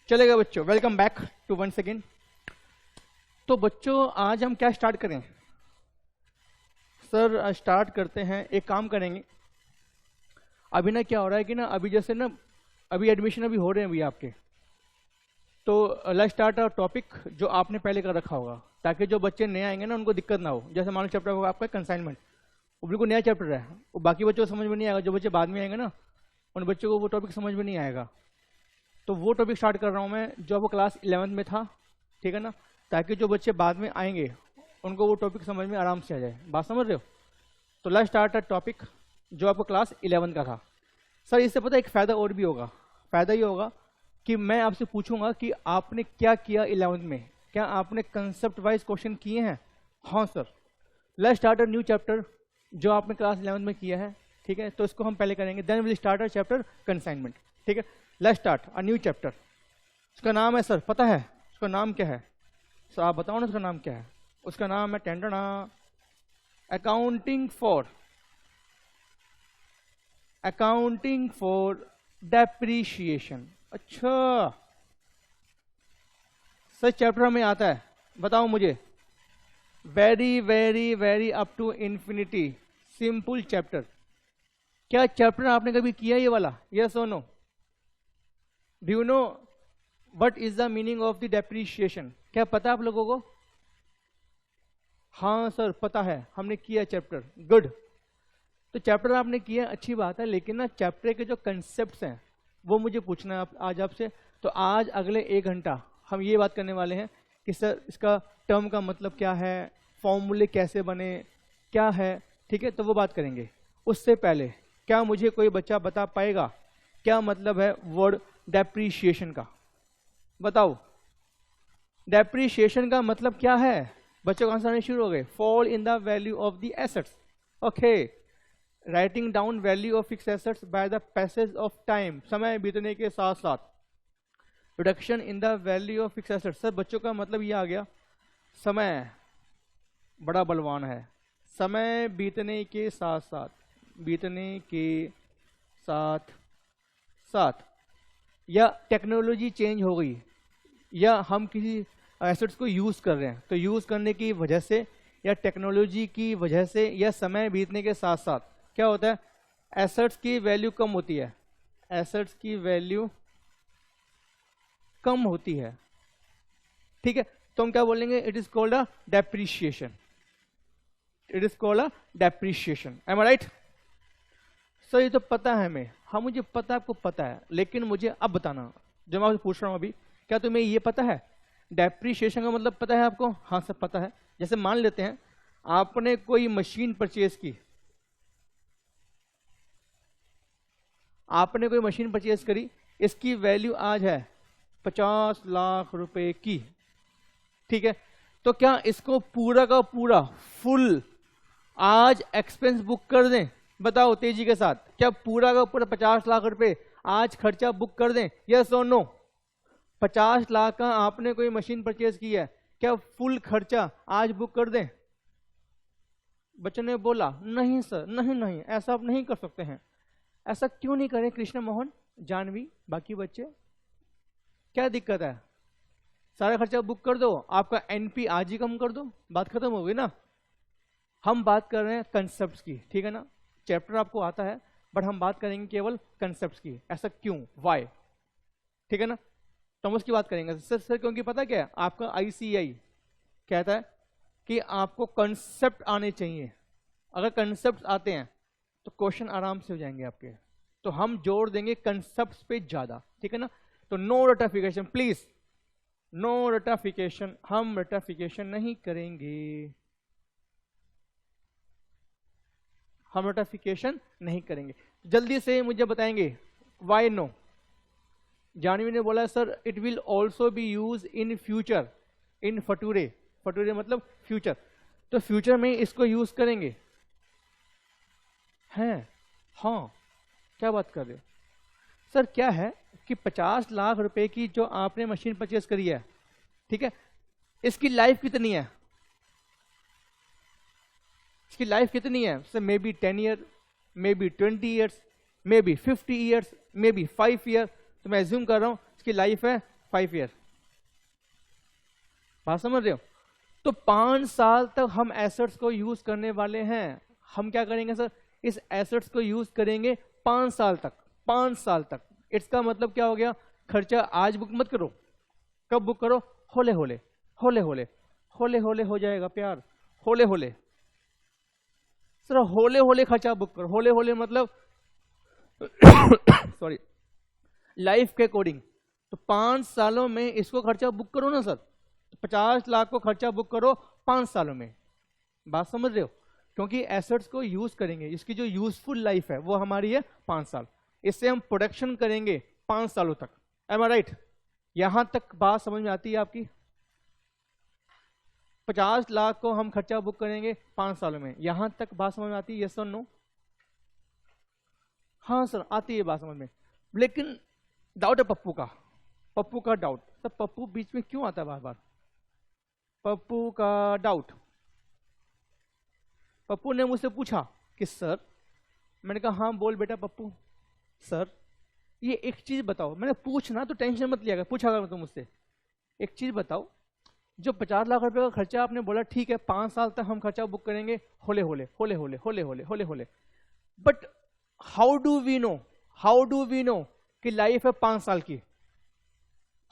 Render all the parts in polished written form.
चलेगा बच्चों, welcome back to once again. तो बच्चों आज हम क्या स्टार्ट करें? सर स्टार्ट करते हैं, एक काम करेंगे। अभी ना क्या हो रहा है कि ना अभी जैसे ना अभी एडमिशन अभी हो रहे हैं अभी आपके, तो लेट्स स्टार्ट अ टॉपिक जो आपने पहले कर रखा होगा, ताकि जो बच्चे नए आएंगे ना उनको दिक्कत ना हो। जैसे मान लो चैप्टर होगा आपका कंसाइनमेंट, वो बिल्कुल नया चैप्टर है, वो बाकी बच्चों को समझ में नहीं आएगा। जो बच्चे बाद में आएंगे ना उन बच्चों को वो टॉपिक समझ में नहीं आएगा। तो वो टॉपिक स्टार्ट कर रहा हूँ मैं जो आपको क्लास 11th में था, ठीक है ना, ताकि जो बच्चे बाद में आएंगे उनको वो टॉपिक समझ में आराम से आ जाए। बात समझ रहे हो? तो लेट्स स्टार्ट अ टॉपिक जो आपको क्लास 11 का था। सर इससे पता है एक फ़ायदा और भी होगा। फ़ायदा ये होगा कि मैं आपसे पूछूंगा कि आपने क्या किया 11th में, क्या आपने कंसेप्ट वाइज क्वेश्चन किए हैं? हाँ sir. Let's start a new chapter जो आपने क्लास 11th में किया है, ठीक है। तो इसको हम पहले करेंगे, then will start a chapter consignment, ठीक है। Let's start a new chapter. उसका नाम है, सर पता है उसका नाम क्या है? सर आप बताओ ना उसका नाम क्या है। उसका नाम है टेंडना अकाउंटिंग फॉर डेप्रीशिएशन। अच्छा सर चैप्टर हमें आता है, बताओ मुझे। Very very very up to infinity simple chapter. क्या चैप्टर आपने कभी किया ये वाला? यस और no? Do you know what is the meaning of the depreciation? क्या पता है आप लोगों को? हाँ सर पता है, हमने किया चैप्टर। गुड। तो चैप्टर आपने किया, अच्छी बात है, लेकिन ना चैप्टर के जो कंसेप्ट्स हैं वो मुझे पूछना है आज आपसे। तो आज अगले 1 घंटा हम ये बात करने वाले हैं कि सर इसका टर्म का मतलब क्या है, फॉर्मूले कैसे बने, क्या है, ठीक है। तो वो बात करेंगे। उससे पहले क्या मुझे कोई बच्चा बता पाएगा क्या मतलब है वर्ड डेप्रीशिएशन का? बताओ डेप्रीशिएशन का मतलब क्या है? बच्चों का आंसर आने शुरू हो गए। Fall in the value of the assets. Okay, writing down value of fix assets by the passage of time, समय बीतने के साथ साथ। Reduction in the value of fix assets. Sir बच्चों का मतलब ये आ गया, समय बड़ा बलवान है, समय बीतने के साथ साथ, बीतने के साथ साथ, या टेक्नोलॉजी चेंज हो गई, या हम किसी एसेट्स को यूज कर रहे हैं, तो यूज करने की वजह से या टेक्नोलॉजी की वजह से या समय बीतने के साथ साथ क्या होता है, एसेट्स की वैल्यू कम होती है। एसेट्स की वैल्यू कम होती है, ठीक है। तो हम क्या बोलेंगे? It is called a depreciation. It is called a depreciation. Am I right? Sir ये तो पता है हमें। हाँ मुझे पता है, आपको पता है, लेकिन मुझे अब बताना जो मैं आपसे पूछ रहा हूं अभी, क्या तुम्हें ये पता है डेप्रीशिएशन का मतलब पता है आपको? हाँ सब पता है। जैसे मान लेते हैं आपने कोई मशीन परचेज की, आपने कोई मशीन परचेज करी, इसकी वैल्यू आज है 50 लाख रुपए की, ठीक है। तो क्या इसको पूरा का पूरा फुल आज एक्सपेंस बुक कर दें? बताओ तेजी के साथ, क्या पूरा का पूरा 50 लाख रुपए आज खर्चा बुक कर दें? यस और नो? 50 लाख का आपने कोई मशीन परचेज की है, क्या फुल खर्चा आज बुक कर दें? बच्चों ने बोला नहीं सर, नहीं नहीं ऐसा आप नहीं कर सकते हैं। ऐसा क्यों नहीं करें कृष्ण मोहन, जानवी, बाकी बच्चे? क्या दिक्कत है? सारा खर्चा बुक कर दो, आपका एनपी आज ही कम कर दो, बात खत्म हो गई ना। हम बात कर रहे हैं कंसेप्ट्स की, ठीक है ना। चैप्टर आपको आता है बट हम बात करेंगे केवल कंसेप्ट्स की। ऐसा क्यों, वाई, ठीक है ना। तो हम उसकी बात करेंगे। सर क्योंकि पता क्या है, आपका आईसीआई कहता है कि आपको कंसेप्ट आने चाहिए। अगर कंसेप्ट आते हैं तो क्वेश्चन आराम से हो जाएंगे आपके। तो हम जोड़ देंगे कंसेप्ट पे ज्यादा, ठीक है ना। तो नो रटाफिकेशन प्लीज, नो रटाफिकेशन, हम रटाफिकेशन नहीं करेंगे, हम रटाफिकेशन नहीं करेंगे। जल्दी से मुझे बताएंगे वाई नो? जानवी ने बोला sir it will also be use in future इन फटूरे। फटूरे मतलब फ्यूचर, तो फ्यूचर में इसको यूज करेंगे हैं? हाँ क्या बात कर रहे हो सर? क्या है कि 50 लाख रुपए की जो आपने मशीन परचेज करी है, ठीक है, इसकी लाइफ कितनी है? इसकी लाइफ कितनी है? Sir may be 10 year, may be 20 years, may be 50 years, may be 5 year. तो मैं एज्यूम कर रहा हूं इसकी लाइफ है 5 ईयर। बात समझ रहे हो? तो 5 साल तक हम एसेट्स को यूज करने वाले हैं। हम क्या करेंगे सर? इस एसेट्स को यूज करेंगे 5 साल तक। 5 साल तक। इसका मतलब क्या हो गया? खर्चा आज बुक मत करो। कब बुक करो? होले होले होले होले होले होले हो जाएगा प्यार, होले होले। सर होले होले खर्चा बुक करो। होले होले मतलब सॉरी, लाइफ के अकॉर्डिंग। तो 5 सालों में इसको खर्चा बुक करो ना सर। 50 लाख को खर्चा बुक करो 5 सालों में। बात समझ रहे हो? क्योंकि एसेट्स को यूज करेंगे, इसकी जो यूजफुल लाइफ है वो हमारी है 5 साल। इससे हम प्रोडक्शन करेंगे 5 सालों तक। M I right? यहां तक बात समझ में आती है आपकी? 50 लाख को हम खर्चा बुक करेंगे 5 सालों में। यहां तक बात समझ में आती है? यस और नो? हाँ सर आती है बात समझ में। लेकिन डाउट है पप्पू का। पप्पू का डाउट। सर पप्पू बीच में क्यों आता है बार बार? पप्पू का डाउट। पप्पू ने मुझसे पूछा कि सर, मैंने कहा हाँ बोल बेटा पप्पू। सर ये एक चीज बताओ। मैंने पूछना तो टेंशन मत लिया, पूछा कर तुम मुझसे, एक चीज बताओ, जो 50 लाख रुपए का खर्चा आपने बोला ठीक है 5 साल तक हम खर्चा बुक करेंगे होले होले होले होले होले होले होले होले, but how do we know कि लाइफ है 5 साल की?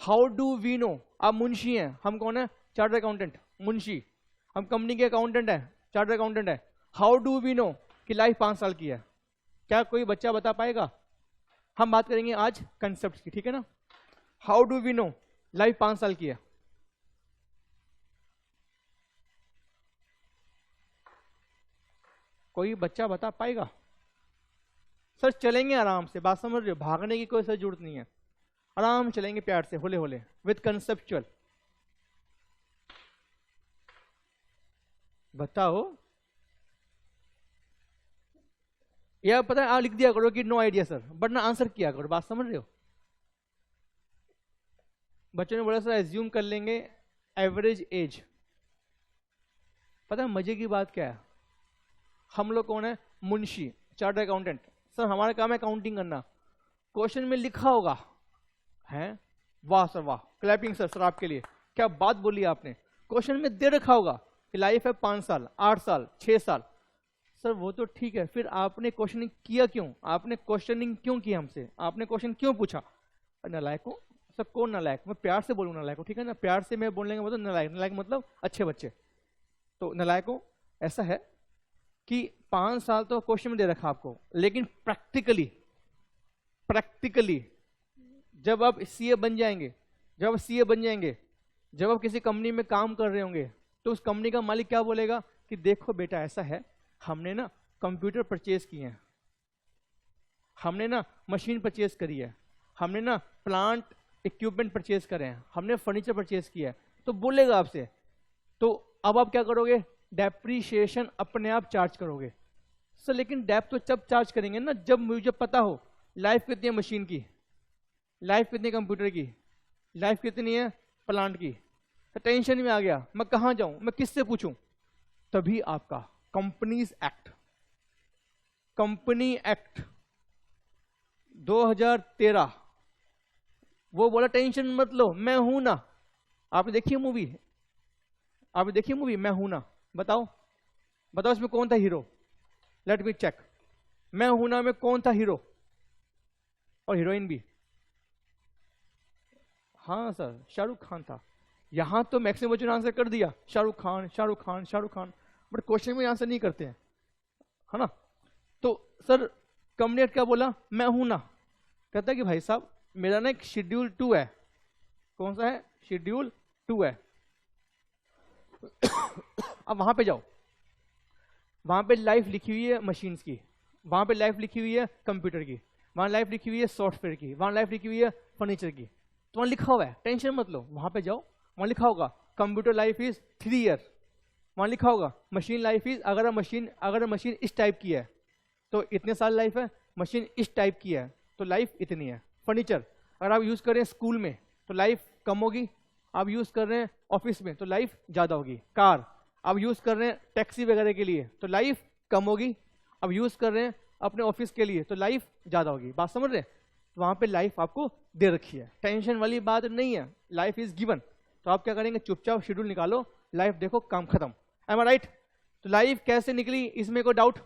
How do we know? आप मुंशी हैं, हम कौन है? Chartered accountant. मुंशी, हम कंपनी के अकाउंटेंट हैं, चार्टर्ड अकाउंटेंट है। हाउ डू वी नो कि लाइफ 5 साल की है? क्या कोई बच्चा बता पाएगा? हम बात करेंगे आज कंसेप्ट की, ठीक है ना? How do we know life 5 साल की है? कोई बच्चा बता पाएगा? सर चलेंगे आराम से, बात समझ रहे हो? भागने की कोई सर जरूरत नहीं है, आराम चलेंगे प्यार से, होले होले विद कंसेप्चुअल। बताओ। या पता है आप लिख दिया करो कि नो आइडिया सर, बट ना आंसर किया करो। बात समझ रहे हो? बच्चों ने बोला सर एज्यूम कर लेंगे एवरेज एज। पता है मजे की बात क्या है? हम लोग कौन है? Munshi, chartered accountant. सर हमारा काम है काउंटिंग करना। क्वेश्चन में लिखा होगा है, वाह सर वाह, क्लैपिंग सर, सर आपके लिए, क्या बात बोली आपने। क्वेश्चन में दे रखा होगा कि लाइफ है 5 साल, 8 साल, 6 साल। सर वो तो ठीक है, फिर आपने क्वेश्चनिंग किया क्यों? आपने क्वेश्चनिंग क्यों की हमसे? आपने क्वेश्चन क्यों पूछा? नालायक हो सर। कौन नालायक? मैं प्यार से बोलूँ नालायक हो, ठीक है ना? प्यार से मैं बोलने का मतलब नालायक, नालायक मतलब अच्छे बच्चे। तो नालायक हो ऐसा है कि 5 साल तो क्वेश्चन में दे रखा आपको, लेकिन प्रैक्टिकली जब आप सीए बन जाएंगे, जब आप किसी कंपनी में काम कर रहे होंगे, तो उस कंपनी का मालिक क्या बोलेगा कि देखो बेटा ऐसा है, हमने ना कंप्यूटर परचेज किए हैं, हमने ना मशीन परचेज करी है, हमने ना प्लांट इक्विपमेंट परचेज करे हैं, हमने फर्नीचर परचेज किया है, तो बोलेगा आपसे। तो अब आप क्या करोगे? डेप्रीशिएशन अपने आप चार्ज करोगे। सर लेकिन डेप तो जब चार्ज करेंगे ना जब मुझे पता हो लाइफ कितनी है मशीन की, लाइफ कितनी कंप्यूटर की, लाइफ कितनी है प्लांट की। तो टेंशन में आ गया, मैं कहां जाऊं, मैं किससे पूछूं? तभी आपका कंपनीज एक्ट 2013 वो बोला टेंशन मत लो, मैं हूं ना। आपने देखी मूवी? मैं हूं ना? बताओ इसमें कौन था हीरो? Let me check. मैं हूं ना में कौन था हीरो और हीरोइन भी? हाँ सर शाहरुख खान था। यहां तो मैक्सिमम बच्चों ने आंसर कर दिया शाहरुख खान, बट क्वेश्चन में आंसर नहीं करते हैं, है ना? तो सर कंपनी क्या बोला? मैं हूं ना। कहता है कि भाई साहब मेरा ना एक शेड्यूल 2 है। कौन सा है? शेड्यूल 2 है। अब वहां पे जाओ, वहां पे लाइफ लिखी हुई है मशीन्स की, वहां पे लाइफ लिखी हुई है कंप्यूटर की, वहां लाइफ लिखी हुई है सॉफ्टवेयर की, वहां लाइफ लिखी हुई है फर्नीचर की। तो वहां लिखा हुआ है, टेंशन मत लो, वहां पे जाओ, वहां लिखा होगा कंप्यूटर लाइफ इज 3 ईयर। वहां लिखा होगा मशीन लाइफ इज, अगर मशीन इस टाइप की है तो इतने साल लाइफ है, मशीन इस टाइप की है तो लाइफ इतनी है। फर्नीचर अगर आप यूज करें स्कूल में तो लाइफ कम होगी, आप यूज कर रहे हैं ऑफिस में तो लाइफ ज्यादा होगी। कार आप यूज कर रहे हैं टैक्सी वगैरह के लिए तो लाइफ कम होगी, अब यूज कर रहे हैं अपने ऑफिस के लिए तो लाइफ ज्यादा होगी। बात समझ रहे हैं? वहां पे लाइफ आपको दे रखी है, टेंशन वाली बात नहीं है, लाइफ इज गिवन। तो आप क्या करेंगे, चुपचाप शेड्यूल निकालो, लाइफ देखो, काम खत्म। M I right? तो लाइफ कैसे निकली इसमें कोई डाउट?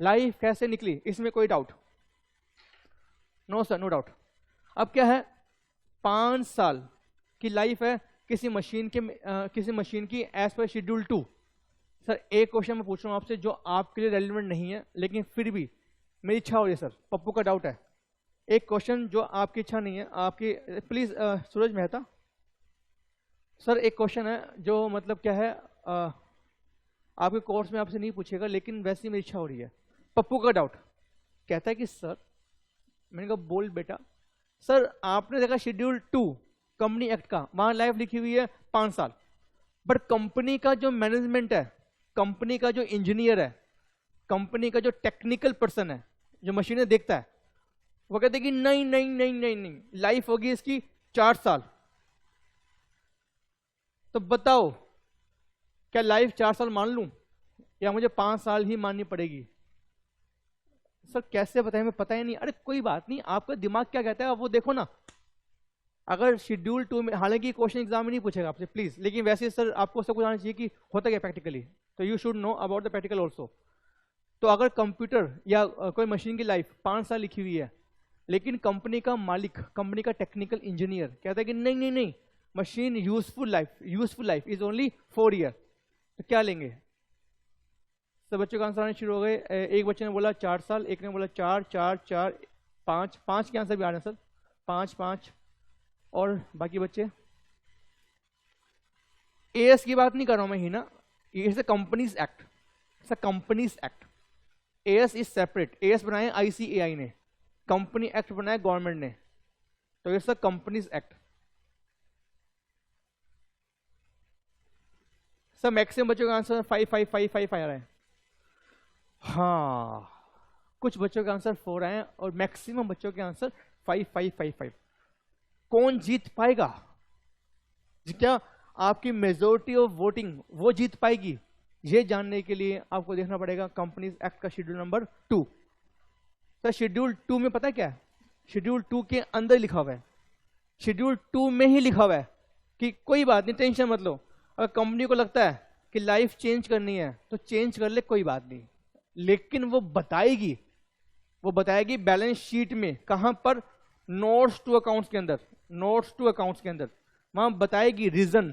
लाइफ कैसे निकली इसमें कोई doubt? No sir, no doubt. अब क्या है, 5 साल की लाइफ है किसी मशीन की एज पर शेड्यूल 2। सर एक क्वेश्चन मैं पूछ रहा हूं आपसे जो आपके लिए रेलिवेंट नहीं है, लेकिन फिर भी मेरी इच्छा हो रही है सर, पप्पू का डाउट है। एक क्वेश्चन जो आपकी इच्छा नहीं है, आपकी, प्लीज सूरज मेहता सर, एक क्वेश्चन है जो मतलब क्या है, आपके कोर्स में आपसे नहीं पूछेगा, लेकिन वैसे मेरी इच्छा हो रही है। पप्पू का डाउट कहता है कि सर, मैंने कहा बोल बेटा। सर आपने देखा शेड्यूल 2 कंपनी एक्ट का, वहां लाइफ लिखी हुई है 5 साल, बट कंपनी का जो मैनेजमेंट है, कंपनी का जो इंजीनियर है, कंपनी का जो टेक्निकल पर्सन है, जो मशीनें देखता है, वो कहते हैं कि नहीं नहीं नहीं नहीं नहीं, लाइफ होगी इसकी 4 साल। तो बताओ क्या लाइफ 4 साल मान लूं या मुझे 5 साल ही माननी पड़ेगी? सर कैसे बताएं, हमें पता ही नहीं। अरे कोई बात नहीं, आपका दिमाग क्या कहता है आप वो देखो ना। अगर शेड्यूल 2 में, हालांकि क्वेश्चन एग्जाम में नहीं पूछेगा आपसे प्लीज, लेकिन वैसे सर आपको सब कुछ आना चाहिए कि होता क्या प्रैक्टिकली, तो you should know about the practical also. तो अगर कंप्यूटर या कोई मशीन की लाइफ 5 साल लिखी हुई है, लेकिन कंपनी का मालिक, कंपनी का टेक्निकल इंजीनियर कहता है कि नहीं नहीं नहीं, machine useful life is only 4 year, तो क्या लेंगे? सब बच्चों का आंसर आने शुरू हो गए। एक बच्चे ने बोला 4 साल, एक ने बोला 4 4 4 5 5 के आंसर भी आ रहे हैं सर, 5 5। और बाकी बच्चे, एएस की बात नहीं कर रहा हूं मैं ही ना, it's a companies act, it's a companies act. As is separate, as बनाए आईसीएआई ने, कंपनी एक्ट बनाया गवर्नमेंट ने, तो it's a companies act. Sir maximum बच्चों का आंसर 5 5 5 5 आ रहा है। हाँ, कुछ बच्चों का आंसर 4 आए हैं और मैक्सिमम बच्चों के आंसर 5 5 5 5। कौन जीत पाएगा? क्या आपकी मेजोरिटी ऑफ वोटिंग वो जीत पाएगी? ये जानने के लिए आपको देखना पड़ेगा कंपनीज एक्ट का शेड्यूल नंबर 2। सर शेड्यूल 2 में पता है क्या है? शेड्यूल 2 के अंदर लिखा हुआ है, शेड्यूल 2 में ही लिखा हुआ है कि कोई बात नहीं, टेंशन मत लो, अगर कंपनी को लगता है कि लाइफ चेंज करनी है तो चेंज कर ले, कोई बात नहीं, लेकिन वो बताएगी बैलेंस शीट में, कहां पर? नोट्स टू अकाउंट्स के अंदर, नोट्स टू अकाउंट्स के अंदर वहां बताएगी रीजन,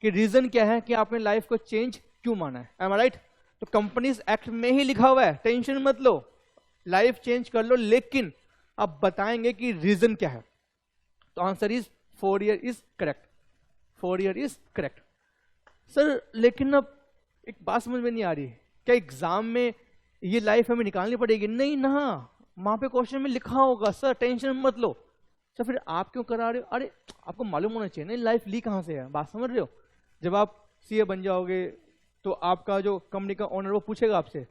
कि रीजन क्या है कि आपने लाइफ को चेंज क्यों माना है। M I right? तो कंपनीज एक्ट में ही लिखा हुआ है, टेंशन मत लो, लाइफ चेंज कर लो, लेकिन अब बताएंगे कि रीजन क्या है। तो answer is 4 year is correct, 4 year is correct. Sir लेकिन अब एक बात समझ में नहीं आ रही, क्या एग्जाम में ये लाइफ हमें निकालनी पड़ेगी? नहीं ना, वहां पे क्वेश्चन में लिखा होगा सर, टेंशन मत लो। सर फिर आप क्यों करा रहे हो? अरे आपको मालूम होना चाहिए नहीं लाइफ ली कहां से है, बात समझ रहे हो? जब आप सीए बन जाओगे तो आपका जो कंपनी का ओनर वो पूछेगा आपसे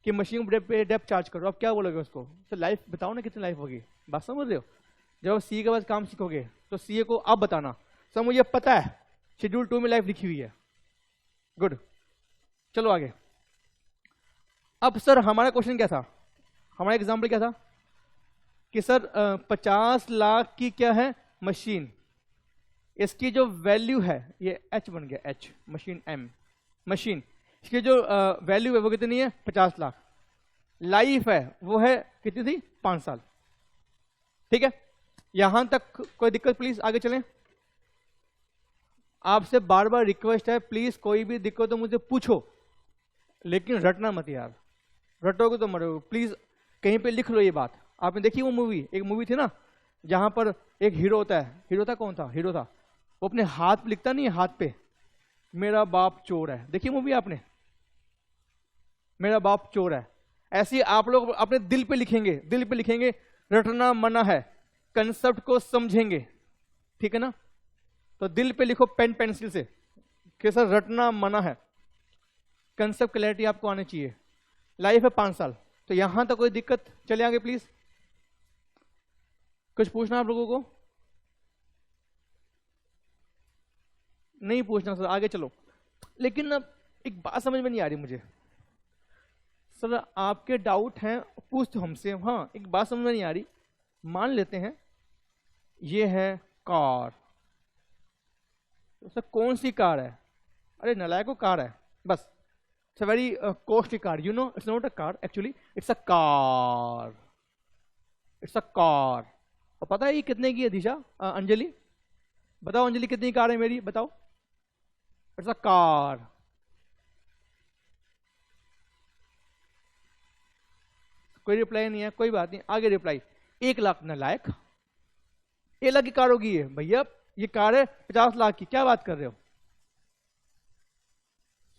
कि मशीन पे डेप चार्ज करो, आप क्या बोलोगे उसको? सर लाइफ बताओ ना कितनी लाइफ होगी, बात समझ रहे हो? जब आप सीए के बाद काम सीखोगे तो सीए को आप बताना सर मुझे पता है शेड्यूल 2 में लाइफ लिखी हुई है। गुड, चलो आगे। अब सर हमारा क्वेश्चन क्या था, हमारा एग्जाम्पल क्या था कि सर 50 लाख की क्या है मशीन, इसकी जो वैल्यू है ये एच बन गया, एच मशीन एम, मशीन इसकी जो वैल्यू है वो कितनी है? 50 लाख। लाइफ है वो है कितनी थी? 5 साल। ठीक है, यहां तक कोई दिक्कत? प्लीज आगे चलें। आपसे बार बार रिक्वेस्ट है, प्लीज कोई भी दिक्कत हो मुझे पूछो, लेकिन रटना मत यार, रटोगे तो मरोगे। प्लीज कहीं पे लिख लो ये बात। आपने देखी वो मूवी, एक मूवी थी ना जहां पर एक हीरो होता है, हीरो था, कौन था हीरो था, वो अपने हाथ पे लिखता नहीं है, हाथ पे मेरा बाप चोर है, देखिए मूवी आपने, मेरा बाप चोर है। ऐसे ही आप लोग अपने दिल पे लिखेंगे, दिल पे लिखेंगे, रटना मना है, कंसेप्ट को समझेंगे, ठीक है ना? तो दिल पे लिखो पेन पेंसिल से कि सर रटना मना है, कंसेप्ट क्लैरिटी आपको आनी चाहिए। लाइफ है 5 साल, तो यहां तक कोई दिक्कत? चले आगे प्लीज। कुछ पूछना आप लोगों को? नहीं पूछना सर, आगे चलो। लेकिन अब एक बात समझ में नहीं आ रही मुझे, सर आपके डाउट हैं पूछ तो हमसे। हाँ, एक बात समझ में नहीं आ रही, मान लेते हैं ये है कार, तो सर कौन सी कार है? अरे नालायको, कार है बस। It's a very costly car, you know, it's not a car actually, it's a car, it's a car. और पता है ये कितने की है दिशा? अंजलि बताओ, अंजलि कितनी कार है मेरी, बताओ। It's a car. कोई रिप्लाई नहीं है, कोई बात नहीं, आगे रिप्लाई। 1 लाख नालायक, 1 लाख की कार होगी ये भैया, ये कार है 50 लाख की, क्या बात कर रहे हो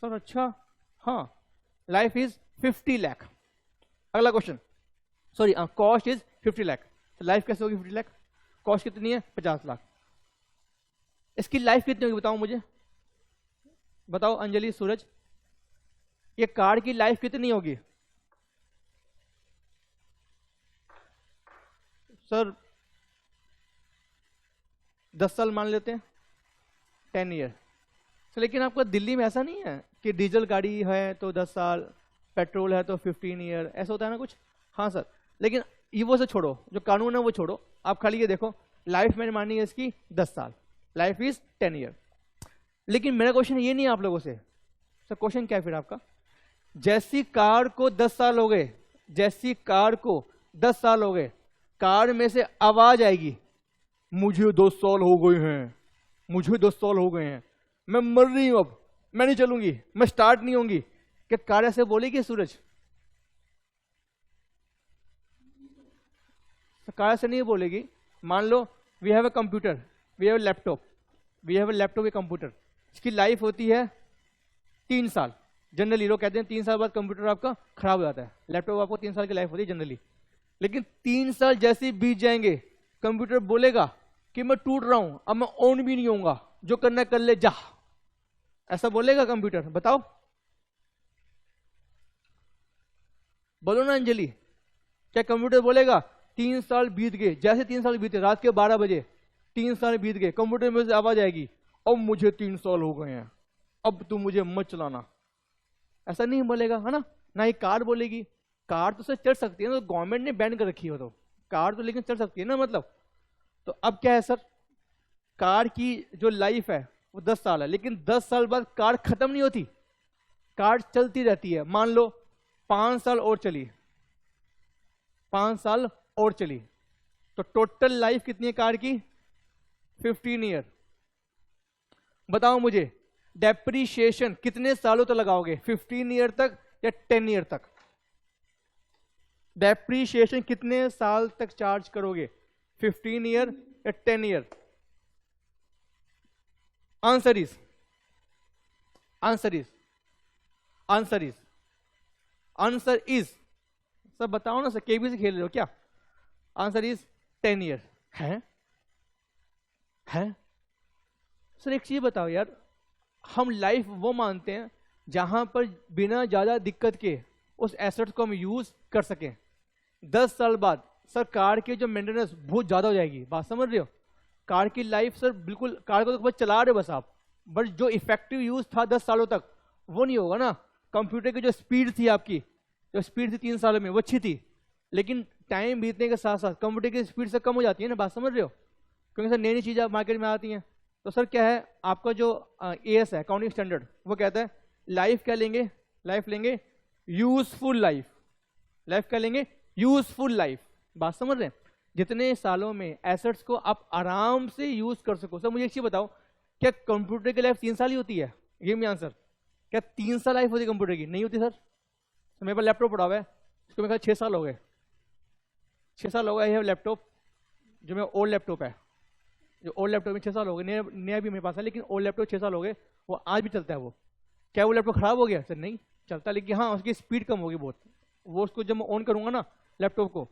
सर? अच्छा हाँ, लाइफ इज 50 लाख। अगला question, sorry cost is 50 lakh, तो लाइफ कैसे होगी 50 लाख? कॉस्ट कितनी है? 50 लाख। इसकी लाइफ कितनी होगी बताओ मुझे, बताओ अंजलि, सूरज, ये कार की लाइफ कितनी होगी? सर 10 साल मान लेते हैं, 10 ईयर। तो लेकिन आपका दिल्ली में ऐसा नहीं है कि डीजल गाड़ी है तो 10 साल, पेट्रोल है तो 15 ईयर, ऐसा होता है ना कुछ? हाँ सर, लेकिन ये वो से छोड़ो, जो कानून है वो छोड़ो, आप खाली ये देखो, लाइफ मैंने मानी है इसकी 10 साल, लाइफ इज 10 ईयर। लेकिन मेरा क्वेश्चन ये नहीं है आप लोगों से, सर क्वेश्चन क्या है फिर आपका? जैसी कार को 10 साल हो गए, जैसी कार को 10 साल हो गए, कार में से आवाज आएगी, मुझे 10 साल हो गए हैं, मुझे 10 साल हो गए हैं, मैं मर रही हूं, अब मैं नहीं चलूंगी, मैं स्टार्ट नहीं होंगी, क्या कार ऐसे बोलेगी सूरज? कार ऐसे नहीं बोलेगी। मान लो we have a computer, we have a laptop, we have a laptop a computer, इसकी लाइफ होती है 3 साल। जनरली लोग कहते हैं 3 साल बाद कंप्यूटर आपका खराब हो जाता है, लैपटॉप आपको 3 साल की लाइफ होती है जनरली। लेकिन 3 साल जैसे ही बीत जाएंगे, कंप्यूटर बोलेगा कि मैं टूट रहा हूं, अब मैं ऑन भी नहीं होऊंगा, जो करना कर ले जा, ऐसा बोलेगा कंप्यूटर? बताओ, बोलो ना अंजलि, क्या कंप्यूटर बोलेगा? 3 साल बीत गए, जैसे 3 साल बीते, रात के 12 बजे 3 साल बीत गए, कंप्यूटर में से आवाज आएगी, अब मुझे 3 साल हो गए हैं, अब तू मुझे मत चलाना, ऐसा नहीं बोलेगा, है ना? ना ही कार बोलेगी। कार तो सर चल सकती है ना, तो गवर्नमेंट ने बैन कर रखी हो तो कार तो लेकिन चल सकती है ना, मतलब। तो अब क्या है सर, कार की जो लाइफ है वो 10 साल है, लेकिन 10 साल बाद कार खत्म नहीं होती, कार चलती रहती है। मान लो 5 साल और चली, 5 साल और चली, तो टोटल लाइफ कितनी है कार की? 15 ईयर। बताओ मुझे, डेप्रीशिएशन कितने सालों तक लगाओगे, 15 ईयर तक या 10 ईयर तक? डेप्रीशिएशन कितने साल तक चार्ज करोगे, 15 ईयर या 10 year? Answer is, answer is, answer is, answer is, सब बताओ ना सर, केबी से खेल रहे हो क्या? Answer is 10 year. है सर एक चीज बताओ यार, हम लाइफ वो मानते हैं जहां पर बिना ज्यादा दिक्कत के उस एसेट्स को हम यूज कर सकें। 10 साल बाद सर कार के जो मेंटेनेंस बहुत ज्यादा हो जाएगी, बात समझ रहे हो? कार की लाइफ सर बिल्कुल, कार को तो बस चला रहे हो बस आप, बट जो इफेक्टिव यूज था 10 सालों तक वो नहीं होगा ना। कंप्यूटर की जो स्पीड थी, आपकी जो स्पीड थी 3 सालों में वो अच्छी थी, लेकिन टाइम बीतने के साथ साथ कंप्यूटर की स्पीड से कम हो जाती है ना, बात समझ रहे हो? क्योंकि सर नई नई चीजें मार्केट में आती हैं। तो सर क्या है, आपका जो AS है, अकाउंटिंग स्टैंडर्ड, वो कहता है लाइफ क्या लेंगे, लाइफ लेंगे यूजफुल लाइफ, लाइफ क्या लेंगे, यूजफुल लाइफ। बात समझ रहे हैं? जितने सालों में एसेट्स को आप आराम से यूज कर सको। सर मुझे एक चीज बताओ, क्या कंप्यूटर की लाइफ 3 साल ही होती है? ये मेरा आंसर, क्या 3 साल लाइफ होती है कंप्यूटर की? नहीं होती सर। तो मेरे पास लैपटॉप पड़ा हुआ है, उसको मेरे 6 साल हो गए, 6 साल हो गए है लैपटॉप, जो मेरा ओल्ड लैपटॉप है, जो ओल्ड लैपटॉप में 6 साल हो गए, नया भी मेरे पास है, लेकिन ओल्ड लैपटॉप 6 साल हो गए, वो आज भी चलता है। वो क्या वो लैपटॉप खराब हो गया? सर नहीं चलता, लेकिन हाँ उसकी स्पीड कम होगी बहुत। वो उसको जब मैं ऑन करूंगा ना लैपटॉप को,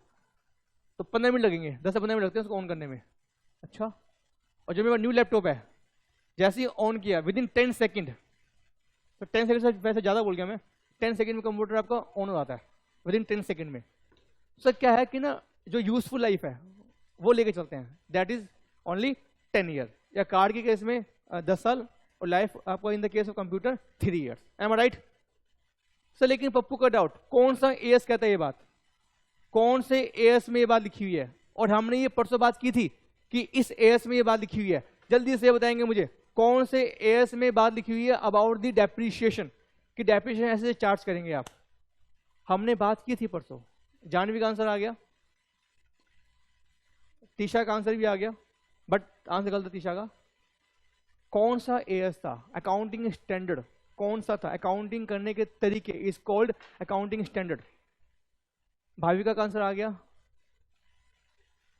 तो 15 मिनट लगेंगे, 10 से 15 मिनट लगते हैं उसको ऑन करने में। अच्छा, और जो मेरा न्यू लैपटॉप है, जैसे ही ऑन किया विदिन 10 सेकेंड, तो 10 सेकेंड से वैसे ज़्यादा बोल गया मैं, 10 सेकेंड में कंप्यूटर आपका ऑन हो जाता है, विदिन 10 सेकेंड में। सर क्या है कि ना, जो यूजफुल लाइफ है वो लेके चलते हैं, दैट इज ओनली 10 ईयर, या कार के केस में 10 साल, और लाइफ आपको in the case of computer 3 years. Am I right? Sir लेकिन पप्पू का डाउट, कौन सा एएस कहता है ये बात, कौन से एएस में ये बात लिखी हुई है? और हमने ये परसों बात की थी कि इस एएस में ये बात लिखी हुई है। जल्दी से बताएंगे मुझे कौन से एएस में बात लिखी हुई है अबाउट द डेप्रीशिएशन, कि डेप्रीशिएशन ऐसे चार्ज करेंगे आप। हमने बात की थी परसों। जानवी का आंसर आ गया, तीशा का आंसर भी आ गया, बट आंसर गलत था तीशा का। कौन सा एएस था? अकाउंटिंग स्टैंडर्ड कौन सा था? अकाउंटिंग करने के तरीके is called accounting standard. Bhavika का आंसर आ गया,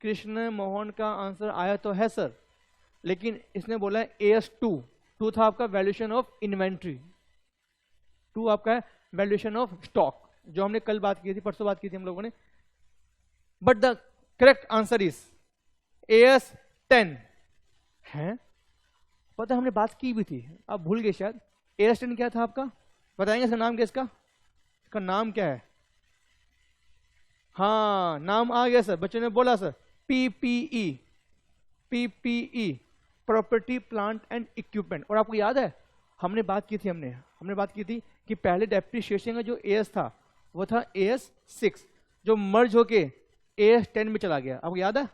कृष्ण मोहन का आंसर आया तो है सर, लेकिन इसने बोला है एएस 2 था आपका वैल्यूएशन ऑफ इन्वेंट्री, 2 आपका है वैल्यूएशन ऑफ स्टॉक, जो हमने कल बात की थी, परसों बात की थी हम लोगों ने। But the correct answer is as 10 है। पता हमने बात की भी थी, आप भूल गए शायद। एएस 10 क्या था आपका? बताएंगे इसका नाम क्या? इसका नाम क्या है? हाँ नाम आ गया सर, बच्चों ने बोला sir, PPE, property plant and equipment. और आपको याद है हमने बात की थी, हमने बात की थी कि पहले डेप्रीशिएशन का जो एएस था वो था एएस 6, जो मर्ज होके एएस 10 में चला गया। आपको याद है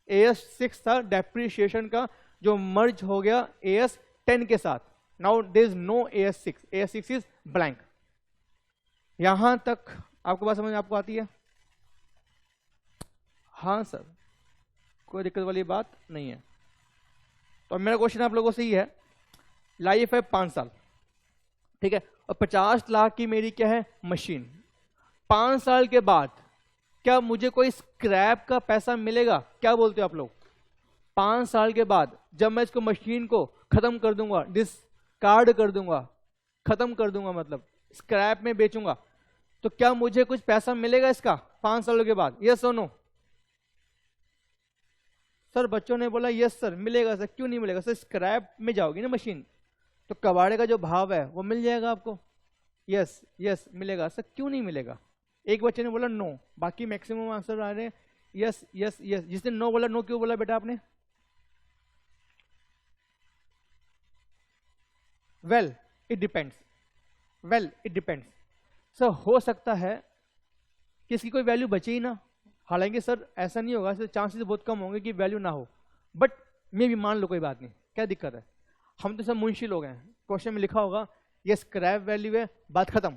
एएस 6 था डेप्रीशिएशन का, जो मर्ज हो गया एएस 10 के साथ। Now there is no AS 6, AS 6 is blank. यहां तक आपको बात समझ में आपको आती है? हाँ सर, कोई दिक्कत वाली बात नहीं है। तो मेरा क्वेश्चन आप लोगों से ही है, लाइफ है 5 साल, ठीक है, और 50 लाख की मेरी क्या है मशीन। 5 साल के बाद क्या मुझे कोई स्क्रैप का पैसा मिलेगा? क्या बोलते हो आप लोग? 5 साल के बाद जब मैं इसको मशीन को खत्म कर दूंगा, डिस्कार्ड कर दूंगा, खत्म कर दूंगा, मतलब स्क्रैप में बेचूंगा, तो क्या मुझे कुछ पैसा मिलेगा इसका 5 सालों के बाद? यस और नो? सर बच्चों ने बोला यस सर मिलेगा। सर क्यों नहीं मिलेगा? सर स्क्रैप में जाओगी ना मशीन, तो कबाड़े का जो भाव है वो मिल जाएगा आपको। यस यस मिलेगा। सर क्यों नहीं मिलेगा? एक बच्चे ने बोला नो, बाकी मैक्सिमम आंसर आ रहे हैं यस यस यस। जिसने नो बोला, नो क्यों बोला बेटा आपने? Well it depends, well it depends. Sir हो सकता है कि इसकी कोई वैल्यू बचे ही ना, हालांकि सर ऐसा नहीं होगा, सर चांसेस बहुत कम होंगे कि वैल्यू ना हो, बट मे भी मान लो कोई बात नहीं, क्या दिक्कत है? हम तो सब मुंशी लोग हैं, क्वेश्चन में लिखा होगा ये स्क्रैप वैल्यू है, बात खत्म,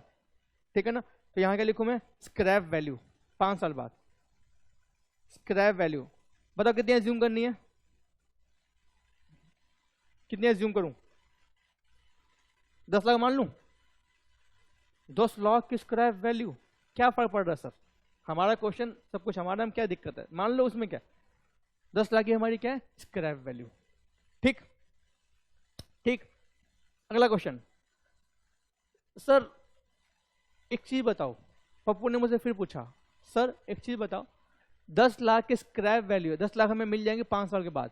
ठीक है ना? तो यहाँ क्या लिखूं मैं? स्क्रैप वैल्यू 5 साल बाद, स्क्रैप वैल्यू। बताओ कितनी एज्यूम करनी है? कितनी एज्यूम करूं? 10 लाख मान लूं? 10 लाख की स्क्रैप वैल्यू, क्या फर्क पड़ रहा है सर? हमारा क्वेश्चन सब कुछ हमारा, में क्या दिक्कत है? मान लो उसमें क्या 10 लाख की हमारी क्या है स्क्रैप वैल्यू। ठीक ठीक। अगला क्वेश्चन, सर एक चीज बताओ, पप्पू ने मुझे फिर पूछा, सर एक चीज बताओ, 10 लाख की स्क्रैप वैल्यू है, 10 लाख हमें मिल जाएंगे 5 साल के बाद,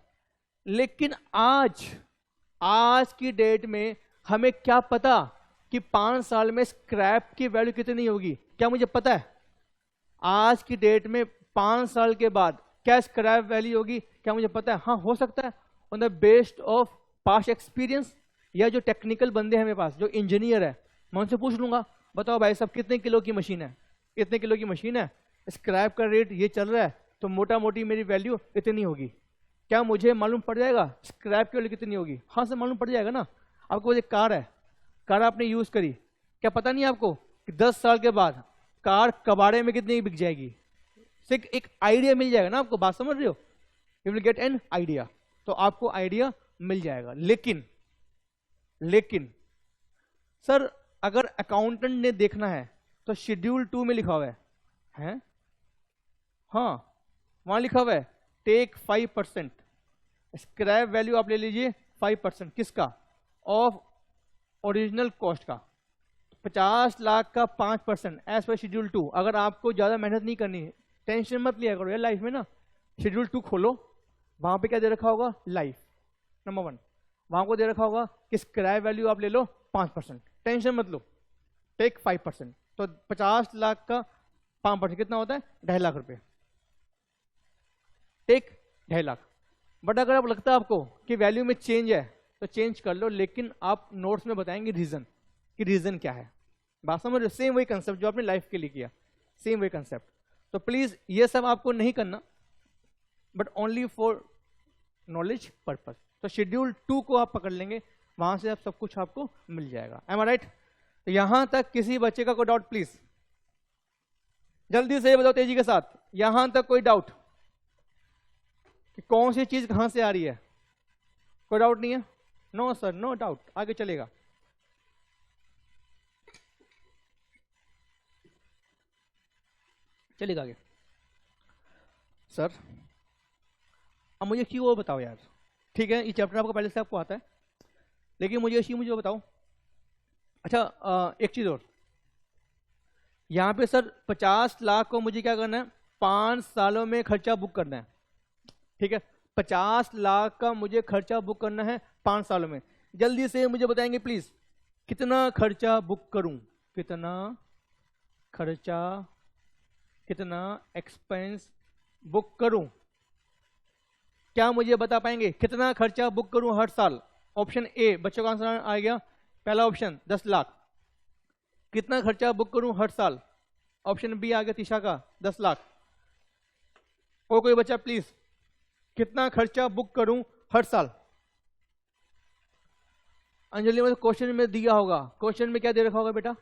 लेकिन आज की डेट में हमें क्या पता कि 5 साल में स्क्रैप की वैल्यू कितनी होगी? क्या मुझे पता है आज की डेट में 5 साल के बाद क्या स्क्रैप वैल्यू होगी? क्या मुझे पता है? हाँ हो सकता है on the based of past experience, या जो टेक्निकल बंदे हैं मेरे पास, जो इंजीनियर है, मैं उनसे पूछ लूंगा, बताओ भाई साहब कितने किलो की मशीन है, इतने किलो की मशीन है, स्क्रैप का रेट ये चल रहा है, तो मोटा मोटी मेरी वैल्यू इतनी होगी। क्या मुझे मालूम पड़ जाएगा स्क्रैप की वैल्यू कितनी होगी? हाँ सर मालूम पड़ जाएगा ना। आपको एक कार है, कार आपने यूज करी, क्या पता नहीं आपको कि 10 साल के बाद कार कबाड़े में कितनी बिक जाएगी? सिर्फ एक आइडिया मिल जाएगा ना आपको, बात समझ रहे हो? You will get an idea, तो आपको आइडिया मिल जाएगा। लेकिन सर अगर अकाउंटेंट ने देखना है तो शेड्यूल 2 में लिखा हुआ है? हाँ वहां लिखा हुआ है टेक 5%, स्क्रैप वैल्यू आप ले लीजिए 5%, किसका? ऑफ ओरिजिनल कॉस्ट का। 50 लाख का 5% एज पर शेड्यूल 2। अगर आपको ज्यादा मेहनत नहीं करनी है, टेंशन मत लिया करो यार लाइफ में ना, शेड्यूल 2 खोलो, वहां पे क्या दे रखा होगा? लाइफ नंबर 1, वहां को दे रखा होगा कि स्क्रैप वैल्यू आप ले लो 5%, टेंशन मत लो, टेक 5%। तो 50 लाख का 5% कितना होता है? 2.5 लाख रुपए, टेक 2.5 लाख। बट अगर आप लगता है आपको कि वैल्यू में चेंज है तो चेंज कर लो, लेकिन आप नोट्स में बताएंगे रीजन, कि रीजन क्या है। बात समझ रहे हो? सेम वही कंसेप्ट जो आपने लाइफ के लिए किया, सेम वही कंसेप्ट। तो प्लीज ये सब आपको नहीं करना, but only for knowledge purpose. तो शेड्यूल 2 को आप पकड़ लेंगे, वहां से आप सब कुछ आपको मिल जाएगा। M I right? तो यहां तक किसी बच्चे का कोई डाउट प्लीज? जल्दी से बताओ तेजी के साथ, यहां तक कोई डाउट कि कौन सी चीज कहां से आ रही है? कोई डाउट नहीं है? नो सर, नो डाउट, आगे चलेगा। चलेगा आगे। सर अब मुझे क्यों वो बताओ यार, ठीक है ये चैप्टर आपको पहले से आपको आता है, लेकिन मुझे बताओ। अच्छा एक चीज और, यहां पे सर 50 लाख को मुझे क्या करना है? 5 सालों में खर्चा बुक करना है, ठीक है? 50 लाख का मुझे खर्चा बुक करना है 5 सालों में। जल्दी से मुझे बताएंगे प्लीज, कितना खर्चा बुक करूं? कितना खर्चा, कितना एक्सपेंस बुक करूं? क्या मुझे बता पाएंगे कितना खर्चा बुक करूं हर साल? ऑप्शन ए बच्चों का आंसर आ गया, पहला ऑप्शन 10 लाख। कितना खर्चा बुक करूं हर साल? ऑप्शन बी आ गया तीशा का 10 लाख। और कोई बच्चा प्लीज, कितना खर्चा बुक करूं हर साल? अंजलि में क्वेश्चन में दिया होगा, क्वेश्चन में क्या दे रखा होगा बेटा?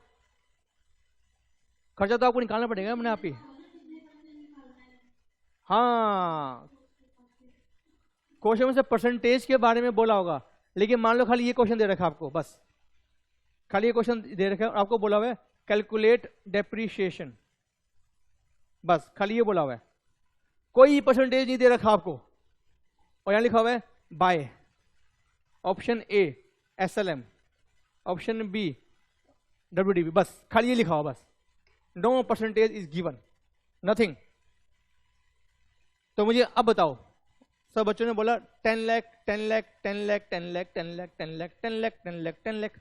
खर्चा तो आपको निकालना पड़ेगा अपने आप ही। हाँ, क्वेश्चन में से परसेंटेज के बारे में बोला होगा, लेकिन मान लो खाली ये क्वेश्चन दे रखा है आपको, बस खाली ये क्वेश्चन दे रखा है और आपको बोला हुआ है कैलकुलेट डेप्रीशिएशन, बस खाली ये बोला हुआ है, कोई परसेंटेज नहीं दे रखा आपको। और यहां लिखा हुआ है by, option A SLM, option B WDB, बस खाली ये लिखा हुआ, बस no percentage is given, nothing. तो मुझे अब बताओ, सब बच्चों ने बोला 10 लाख 10 लाख 10 लाख 10 लाख 10 लाख 10 लाख 10 लाख 10 लाख 10 लाख,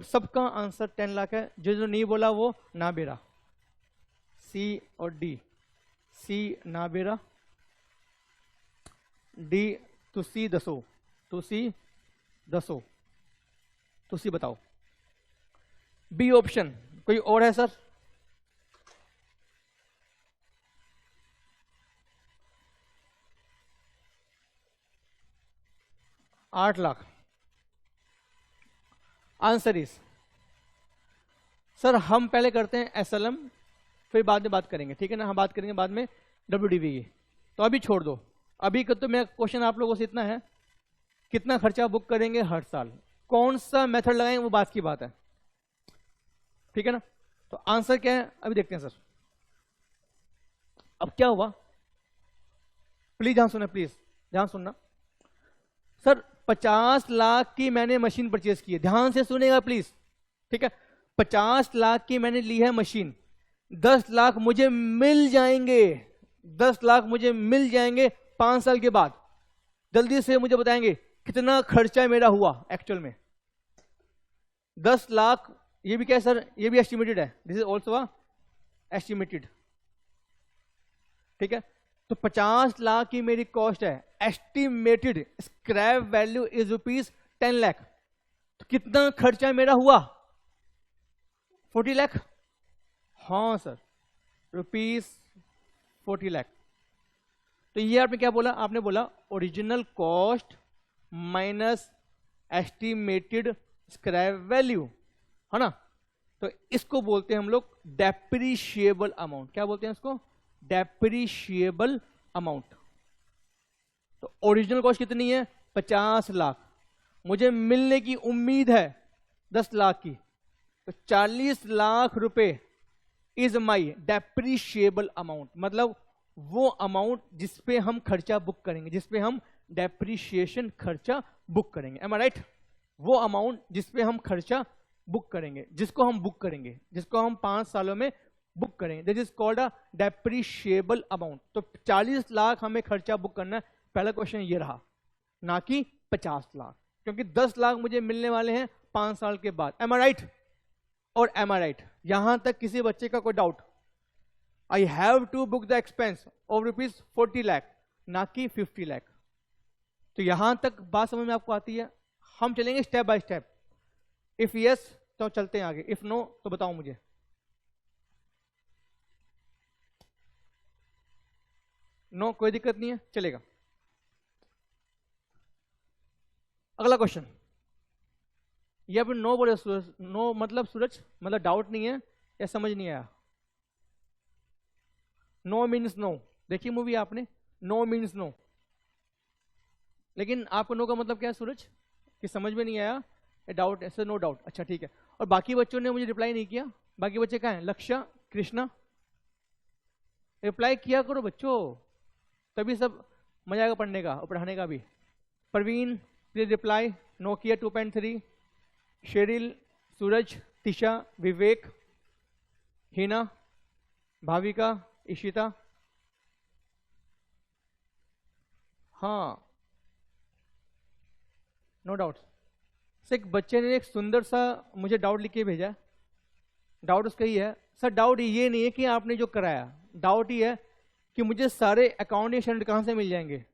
सबका आंसर 10 लाख है। जो नहीं बोला वो ना बेरा, सी और डी, सी ना बेरा, डी तुसी दसो, तुसी दसो, तुसी बताओ। बी ऑप्शन कोई और है सर? आठ लाख। आंसर इज, सर हम पहले करते हैं एसएलएम, फिर बाद में बात करेंगे, ठीक है ना? हम बात करेंगे बाद में डब्ल्यूडीबी की, तो अभी छोड़ दो। अभी तो मेरा क्वेश्चन आप लोगों से इतना है, कितना खर्चा बुक करेंगे हर साल, कौन सा मेथड लगाएंगे वो बात की बात है, ठीक है ना? तो आंसर क्या है अभी देखते हैं सर। अब क्या हुआ, प्लीज ध्यान सुनना, प्लीज ध्यान सुनना। सर 50 लाख की मैंने मशीन परचेज की है, ध्यान से सुनेगा प्लीज, ठीक है? 50 लाख की मैंने ली है मशीन, 10 लाख मुझे मिल जाएंगे, 10 लाख मुझे मिल जाएंगे 5 साल के बाद। जल्दी से मुझे बताएंगे कितना खर्चा मेरा हुआ एक्चुअल में? 10 लाख, ये भी क्या है सर? ये भी एस्टिमेटेड है, दिस इज ऑल्सो एस्टिमेटेड, ठीक है? तो 50 लाख की मेरी कॉस्ट है, estimated scrap value is ₹10 lakh. तो कितना खर्चा मेरा हुआ? 40 लाख। हाँ सर, ₹40 लाख। तो ये आपने क्या बोला? आपने बोला original cost minus estimated scrap value, है ना? तो इसको बोलते हैं हम लोग डेप्रीशिएबल अमाउंट। क्या बोलते हैं इसको? Depreciable amount. तो ओरिजिनल कॉस्ट कितनी है? 50 लाख। मुझे मिलने की उम्मीद है 10 लाख की, तो 40 लाख रुपए इज माई डेप्रीशिएबल अमाउंट, मतलब वो अमाउंट जिसपे हम खर्चा बुक करेंगे, जिसपे हम डेप्रीशिएशन खर्चा बुक करेंगे। M I right? वो अमाउंट जिसपे हम खर्चा बुक करेंगे, जिसको हम बुक करेंगे, जिसको हम 5 सालों में बुक करेंगे, this is called a depreciable amount. तो 40 लाख हमें खर्चा बुक करना है, पहला क्वेश्चन ये रहा, ना कि 50 लाख, क्योंकि 10 लाख मुझे मिलने वाले हैं 5 साल के बाद। Am I right? और एम आई राइट? यहां तक किसी बच्चे का कोई doubt? I have to book the expense of ₹40 lakh, ना कि 50 लाख। तो यहां तक बात समझ में आपको आती है? हम चलेंगे step by step. If yes तो चलते हैं आगे, इफ नो तो बताओ मुझे। नो, कोई दिक्कत नहीं है, चलेगा। अगला क्वेश्चन, ये अभी नो बोले सूरज, नो मतलब सूरज मतलब डाउट नहीं है या समझ नहीं आया? नो मीन्स नो, देखिए मूवी आपने, नो मीन्स नो, लेकिन आपको नो का मतलब क्या है सूरज, कि समझ में नहीं आया, डाउट ऐसे, नो डाउट, अच्छा ठीक है। और बाकी बच्चों ने मुझे रिप्लाई नहीं किया, बाकी बच्चे कहाँ हैं? लक्ष्य, कृष्णा, रिप्लाई किया करो बच्चों, तभी सब मजा आएगा पढ़ने का और पढ़ाने का भी। प्रवीण प्लीज रिप्लाई, नो किया 2.3, शेरिल, सूरज, तिशा, विवेक, हिना, भाविका, इशिता, हाँ नो डाउट। एक बच्चे ने एक सुंदर सा मुझे डाउट लिख के भेजा, डाउट उसका ही है सर, डाउट ये नहीं है कि आपने जो कराया, डाउट ये है कि मुझे सारे अकाउंटिंग स्टैंडर्ड कहाँ से मिल जाएंगे,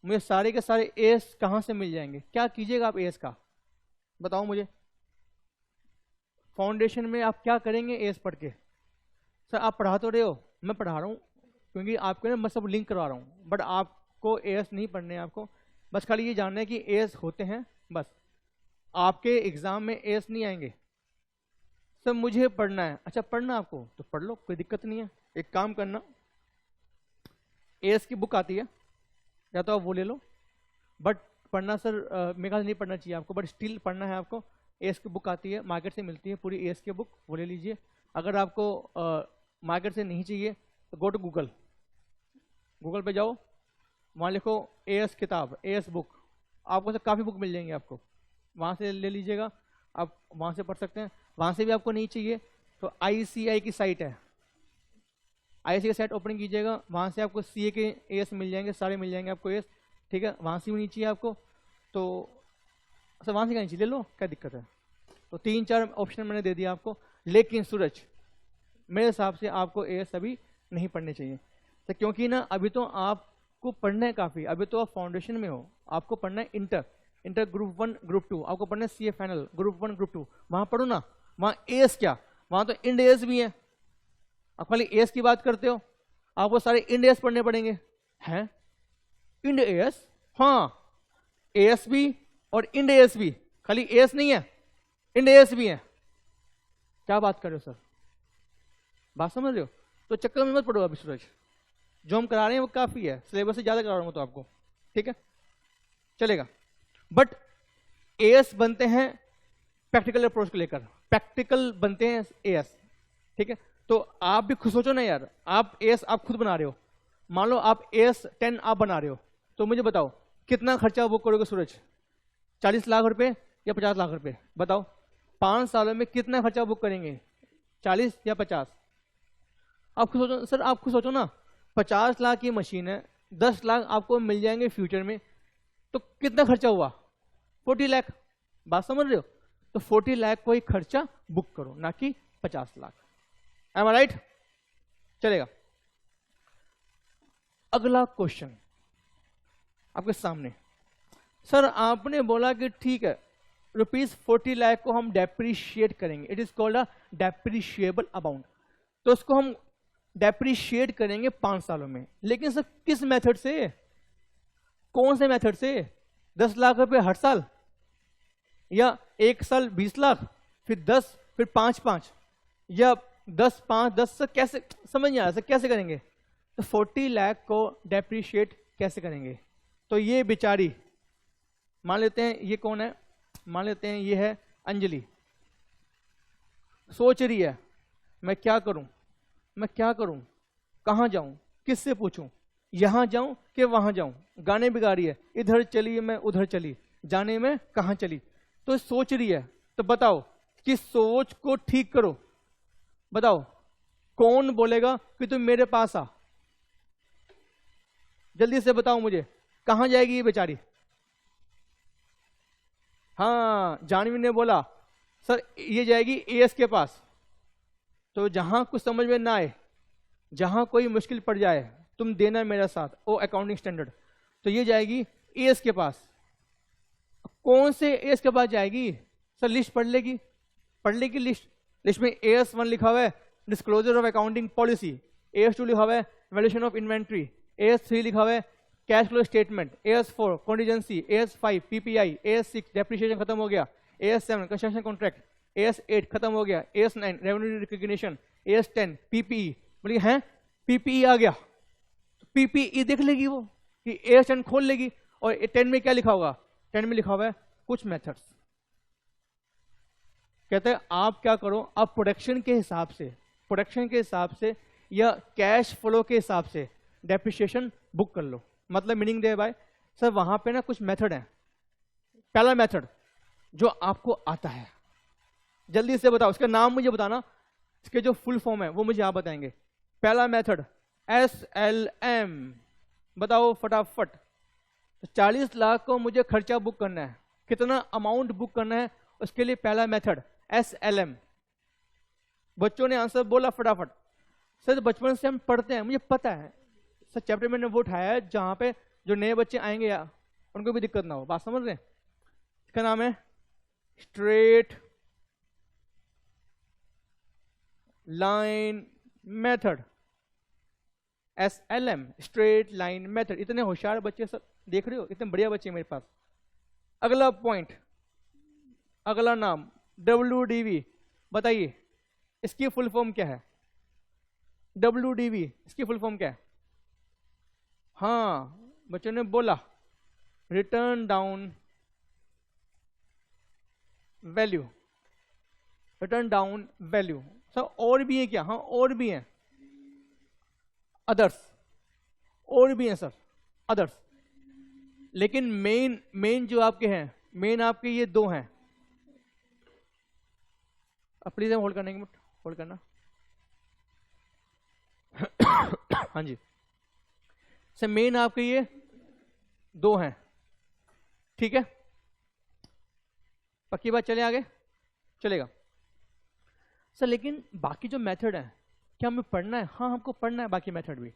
मुझे सारे के सारे एस कहाँ से मिल जाएंगे, क्या कीजिएगा आप एस का, बताओ मुझे। फाउंडेशन में आप क्या करेंगे एस पढ़ के? सर आप पढ़ा तो रहे हो, मैं पढ़ा रहा हूँ, क्योंकि आपको ना मैं सब लिंक करवा रहा हूँ, बट आपको एस नहीं पढ़ने हैं, आपको बस खाली ये जानना है कि एस होते हैं, बस आपके एग्जाम में एस नहीं आएंगे। सर मुझे पढ़ना है, अच्छा पढ़ना आपको तो पढ़ लो, कोई दिक्कत नहीं है। एक काम करना, एस की बुक आती है, या तो आप वो ले लो, बट पढ़ना सर मेरे ख्याल नहीं पढ़ना चाहिए आपको, बट स्टिल पढ़ना है आपको। एस की बुक आती है, मार्केट से मिलती है पूरी एस की बुक, वो ले लीजिए। अगर आपको मार्केट से नहीं चाहिए तो गो टू गूगल, गूगल पे जाओ, वहाँ लिखो एस किताब, एस बुक, आपको सर काफ़ी बुक मिल जाएंगी आपको, वहाँ से ले लीजिएगा, आप वहाँ से पढ़ सकते हैं। वहाँ से भी आपको नहीं चाहिए तो ICI की साइट है, ICI की साइट ओपन कीजिएगा, वहाँ से आपको CA के एस मिल जाएंगे, सारे मिल जाएंगे आपको एस, ठीक है। वहाँ से भी नहीं चाहिए आपको तो सर वहाँ से क्या नहीं चाहिए, ले लो, क्या दिक्कत है। तो 3-4 ऑप्शन मैंने दे दिया आपको, लेकिन सूरज मेरे हिसाब से आपको एस अभी नहीं पढ़ने चाहिए, तो क्योंकि ना अभी तो आपको पढ़ना है काफ़ी, अभी तो आप फाउंडेशन में हो, आपको पढ़ना है इंटर ग्रुप 1 ग्रुप 2, आपको पढ़ना है CA फाइनल ग्रुप 1 ग्रुप 2, वहाँ पढ़ो ना। वहाँ एस क्या, वहाँ तो इंड एस भी है, आप खाली एस की बात करते हो, आपको सारे इंड एस पढ़ने पड़ेंगे हैं। इंड एस, हाँ एस भी और इंड एस भी, खाली एस नहीं है, इंड एस भी है। क्या बात कर रहे हो सर, बात समझ रहे हो? तो चक्कर में मत पड़ो अभी सूरज, जो हम करा रहे हैं वो काफी है, सिलेबस से ज्यादा करा रहा हूं तो आपको, ठीक है चलेगा। बट एएस बनते हैं प्रैक्टिकल अप्रोच को लेकर, प्रैक्टिकल बनते हैं एएस, ठीक है। तो आप भी खुद सोचो ना यार, आप एएस आप खुद बना रहे हो, मान लो आप एएस 10 आप बना रहे हो, तो मुझे बताओ कितना खर्चा बुक करोगे सूरज, 40 लाख रुपए या 50 लाख रुपए, बताओ 5 सालों में कितना खर्चा बुक करेंगे, 40 या 50? आप खुद सोचो सर, आप खुद सोचो ना, 50 लाख की मशीन है, 10 लाख आपको मिल जाएंगे फ्यूचर में, तो कितना खर्चा हुआ, 40 लाख, बात समझ रहे हो? तो 40 लाख को ही खर्चा बुक करो, ना कि 50 लाख। M I right? चलेगा। अगला क्वेश्चन आपके सामने, सर आपने बोला कि ठीक है ₹40 लाख को हम डेप्रीशिएट करेंगे, it is called a depreciable amount, तो उसको हम डेप्रीशिएट करेंगे 5 सालों में, लेकिन सर किस मेथड से, कौन से मेथड से? 10 लाख रुपए हर साल, या 1 साल 20 लाख, फिर 10, फिर 5-5, या 10-5-10 से कैसे, समझ नहीं आ रहा सर कैसे करेंगे? तो 40 लाख को डेप्रीशिएट कैसे करेंगे? तो ये बेचारी, मान लेते हैं ये कौन है, मान लेते हैं ये है अंजलि, सोच रही है मैं क्या करूं, मैं क्या करूं, कहां जाऊं, किससे पूछूं, यहां जाऊं कि वहां जाऊं, गाने भी गा रही है, इधर चली मैं उधर चली, जाने में कहां चली, तो सोच रही है। तो बताओ कि सोच को ठीक करो, बताओ कौन बोलेगा कि तुम मेरे पास आ, जल्दी से बताओ मुझे, कहां जाएगी ये बेचारी? हाँ जानवी ने बोला सर ये जाएगी एएस के पास, तो जहां कुछ समझ में ना आए, जहां कोई मुश्किल पड़ जाए, तुम देना मेरा साथ, ओ अकाउंटिंग स्टैंडर्ड, तो ये जाएगी एएस के पास। कौन से एएस के पास जाएगी? सर लिस्ट पढ़ लेगी, पढ़ने की लिस्ट, लिस्ट में AS1 लिखा हुआ है disclosure of accounting policy, AS2 लिखा हुआ है वैल्यूएशन ऑफ इन्वेंट्री, AS3 लिखा हुआ है cash flow statement, AS4 contingency, AS5 PPI, AS6 depreciation खत्म हो गया, AS7 कंस्ट्रक्शन कॉन्ट्रैक्ट, AS8 खत्म हो गया, AS9 revenue recognition, AS10 PPE। बोलिए हैं PPE आ गया, PPE देख लेगी वो कि AS10 खोल लेगी। और 10 में क्या लिखा होगा, 10 में लिखा हुआ है कुछ मेथड्स। कहते हैं आप क्या करो, आप प्रोडक्शन के हिसाब से या कैश फ्लो के हिसाब से डेप्रिसिएशन बुक कर लो। मतलब मीनिंग दे भाई सर वहां पे ना कुछ मेथड है। पहला मेथड जो आपको आता है जल्दी से बताओ, इसका नाम मुझे बताना, इसके जो फुल फॉर्म है वो मुझे आप बताएंगे। पहला मेथड SLM, बताओ फटाफट। 40 लाख को मुझे खर्चा बुक करना है, कितना अमाउंट बुक करना है, उसके लिए पहला मेथड SLM। बच्चों ने आंसर बोला फटाफट। सर बचपन से हम पढ़ते हैं, मुझे पता है सर, चैप्टर मैंने वो उठाया है जहां पे जो नए बच्चे आएंगे या उनको भी दिक्कत ना हो। बात समझ रहे हैं? इसका नाम है straight line method, SLM, straight line method. इतने होशियार बच्चे सब देख रहे हो, इतने बढ़िया बच्चे मेरे पास। अगला पॉइंट, अगला नाम WDV। बताइए इसकी फुल फॉर्म क्या है? WDV इसकी फुल फॉर्म क्या है? हाँ बच्चों ने बोला return down value, return down value. Sir और भी है क्या? हाँ और भी है, अदर्स, और भी है सर अदर्स। लेकिन मेन जो आपके हैं, मेन आपके ये दो हैं। प्लीज होल्ड करने की, होल्ड करना। हाँ जी सर, मेन आपके ये दो हैं, ठीक है? पक्की बात, चले आगे, चलेगा सर। लेकिन बाकी जो मेथड है क्या हमें पढ़ना है? हाँ हमको पढ़ना है बाकी मेथड भी,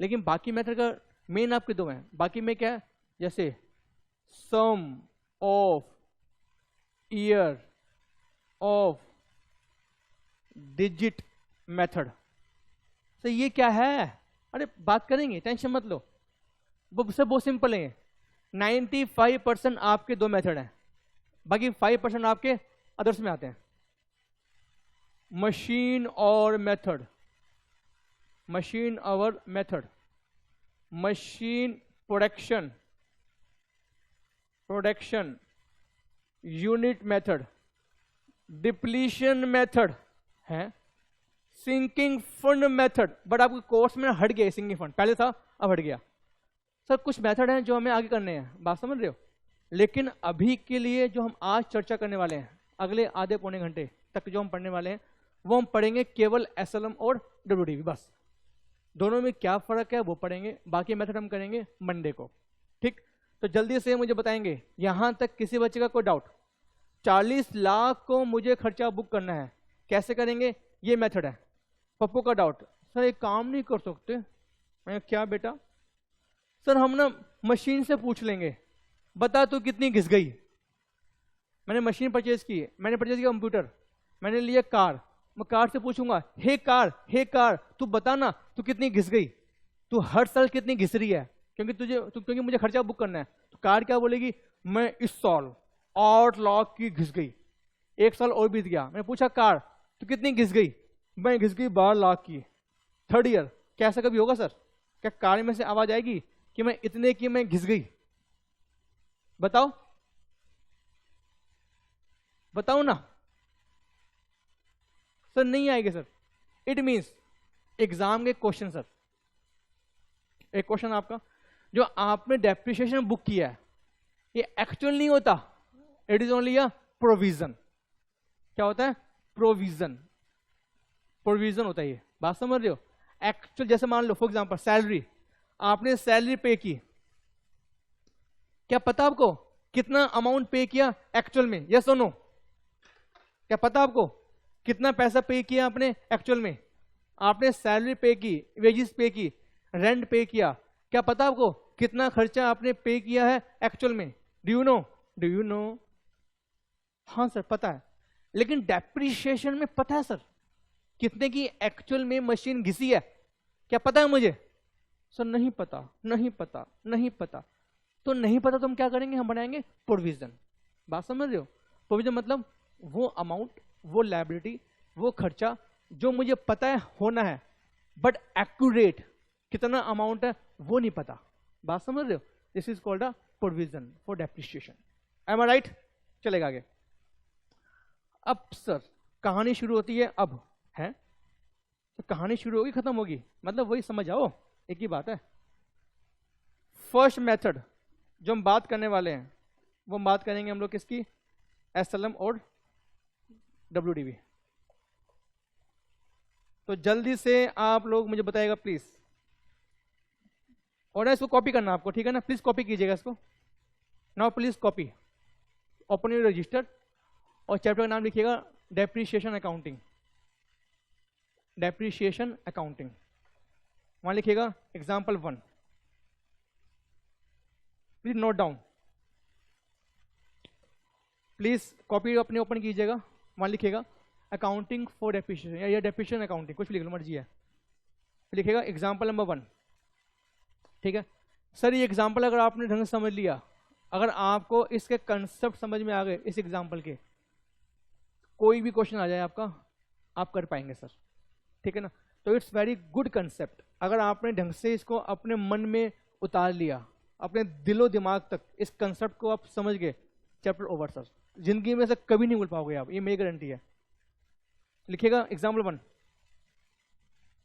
लेकिन बाकी मेथड का मेन आपके दो हैं। बाकी में क्या है? जैसे sum of year of digit method. Sir ये क्या है? अरे बात करेंगे, टेंशन मत लो, सर बहुत सिंपल है। 95% आपके दो मेथड हैं, बाकी 5% आपके अदर्स में आते हैं। मशीन और मेथड, मशीन और method, machine production, production unit method, depletion method है, सिंकिंग फंड मेथड। बट आपके कोर्स में हट गया सिंकिंग फंड, पहले था अब हट गया। सर कुछ मेथड हैं जो हमें आगे करने हैं, बात समझ रहे हो? लेकिन अभी के लिए जो हम आज चर्चा करने वाले हैं, अगले आधे पौने घंटे तक जो हम पढ़ने वाले हैं, वो हम पढ़ेंगे केवल SLM और WDV बस। दोनों में क्या फर्क है वो पढ़ेंगे, बाकी मेथड हम करेंगे मंडे को, ठीक? तो जल्दी से मुझे बताएंगे यहां तक किसी बच्चे का कोई डाउट? 40 लाख को मुझे खर्चा बुक करना है, कैसे करेंगे? ये मेथड है। पप्पू का डाउट, सर एक काम नहीं कर सकते? मैं क्या बेटा? सर हम ना मशीन से पूछ लेंगे, बता तू कितनी घिस गई। मैंने मशीन परचेज की, मैंने परचेज किया कंप्यूटर, मैंने लिया कार, मैं कार से पूछूंगा हे कार तू बता ना तू कितनी घिस गई, तू हर साल कितनी घिस रही है, क्योंकि मुझे खर्चा बुक करना है। तो कार क्या बोलेगी? मैं इस साल 8 लाख की घिस गई। एक साल और बीत गया, मैंने पूछा कार तू कितनी घिस गई? मैं घिस गई 12 लाख की। थर्ड ईयर क्या ऐसा कभी होगा सर? क्या कार में से आवाज आएगी कि मैं इतने की मैं घिस गई? बताओ बताओ ना सर, नहीं आएगी सर। इट मींस एग्जाम के क्वेश्चन सर, एक क्वेश्चन आपका जो आपने डेप्रिसिएशन बुक किया है ये एक्चुअल नहीं होता, it is only a provision. क्या होता है? प्रोविजन, प्रोविजन होता है ये, बात समझ रहे हो? एक्चुअल जैसे मान लो फॉर एग्जांपल सैलरी, आपने सैलरी पे की, क्या पता आपको कितना अमाउंट पे किया एक्चुअल में? यस और नो? क्या पता आपको कितना पैसा पे किया आपने एक्चुअल में? आपने सैलरी पे की, वेजेस पे की, रेंट पे किया, क्या पता आपको कितना खर्चा आपने पे किया है एक्चुअल में? Do you no? Do you no? हाँ सर पता है। लेकिन डेप्रिशिएशन में पता है सर कितने की एक्चुअल में मशीन घिसी है, क्या पता है मुझे? सर नहीं पता, नहीं पता, नहीं पता। तो नहीं पता तो हम क्या करेंगे, हम बनाएंगे प्रोविजन। बात समझ रहे हो? प्रोविजन मतलब वो अमाउंट, वो लायबिलिटी, वो खर्चा जो मुझे पता है होना है, बट एक्यूरेट कितना अमाउंट है वो नहीं पता। बात समझ रहे हो? This is called a provision for depreciation. Am I right? चलेगा आगे। अब सर कहानी शुरू होती है, अब है तो कहानी शुरू होगी खत्म होगी, मतलब वही समझ आओ, एक ही बात है। फर्स्ट मेथड जो हम बात करने वाले हैं वो हम बात करेंगे हम लोग किसकी, एसएलएम और डब्ल्यूडीवी। तो जल्दी से आप लोग मुझे बताइएगा प्लीज, और ना इसको कॉपी करना आपको, ठीक है ना? प्लीज कॉपी कीजिएगा इसको। Now please copy, open your register और चैप्टर का नाम लिखिएगा डेप्रिशिएशन अकाउंटिंग। डेप्रिशिएशन अकाउंटिंग, वहां लिखिएगा example 1। Please note down, please copy अपने ओपन कीजिएगा, वहां लिखिएगा अकाउंटिंग फॉर डेप्रिशिएशन या डेप्रिशिएशन अकाउंटिंग, कुछ भी लिख लो मर्जी है। लिखिएगा एग्जाम्पल नंबर 1, ठीक है? सर ये एग्जाम्पल अगर आपने ढंग से समझ लिया, अगर आपको इसके कंसेप्ट समझ में आ गए इस एग्जाम्पल के, कोई भी क्वेश्चन आ जाए आपका, आप कर पाएंगे सर, ठीक है ना? तो इट्स वेरी गुड कंसेप्ट। अगर आपने ढंग से इसको अपने मन में उतार लिया, अपने दिलो दिमाग तक इस कंसेप्ट को आप समझ गए, चैप्टर ओवर सर। जिंदगी में से कभी नहीं भूल पाओगे आप, ये मेरी गारंटी है। लिखिएगा एग्जाम्पल 1,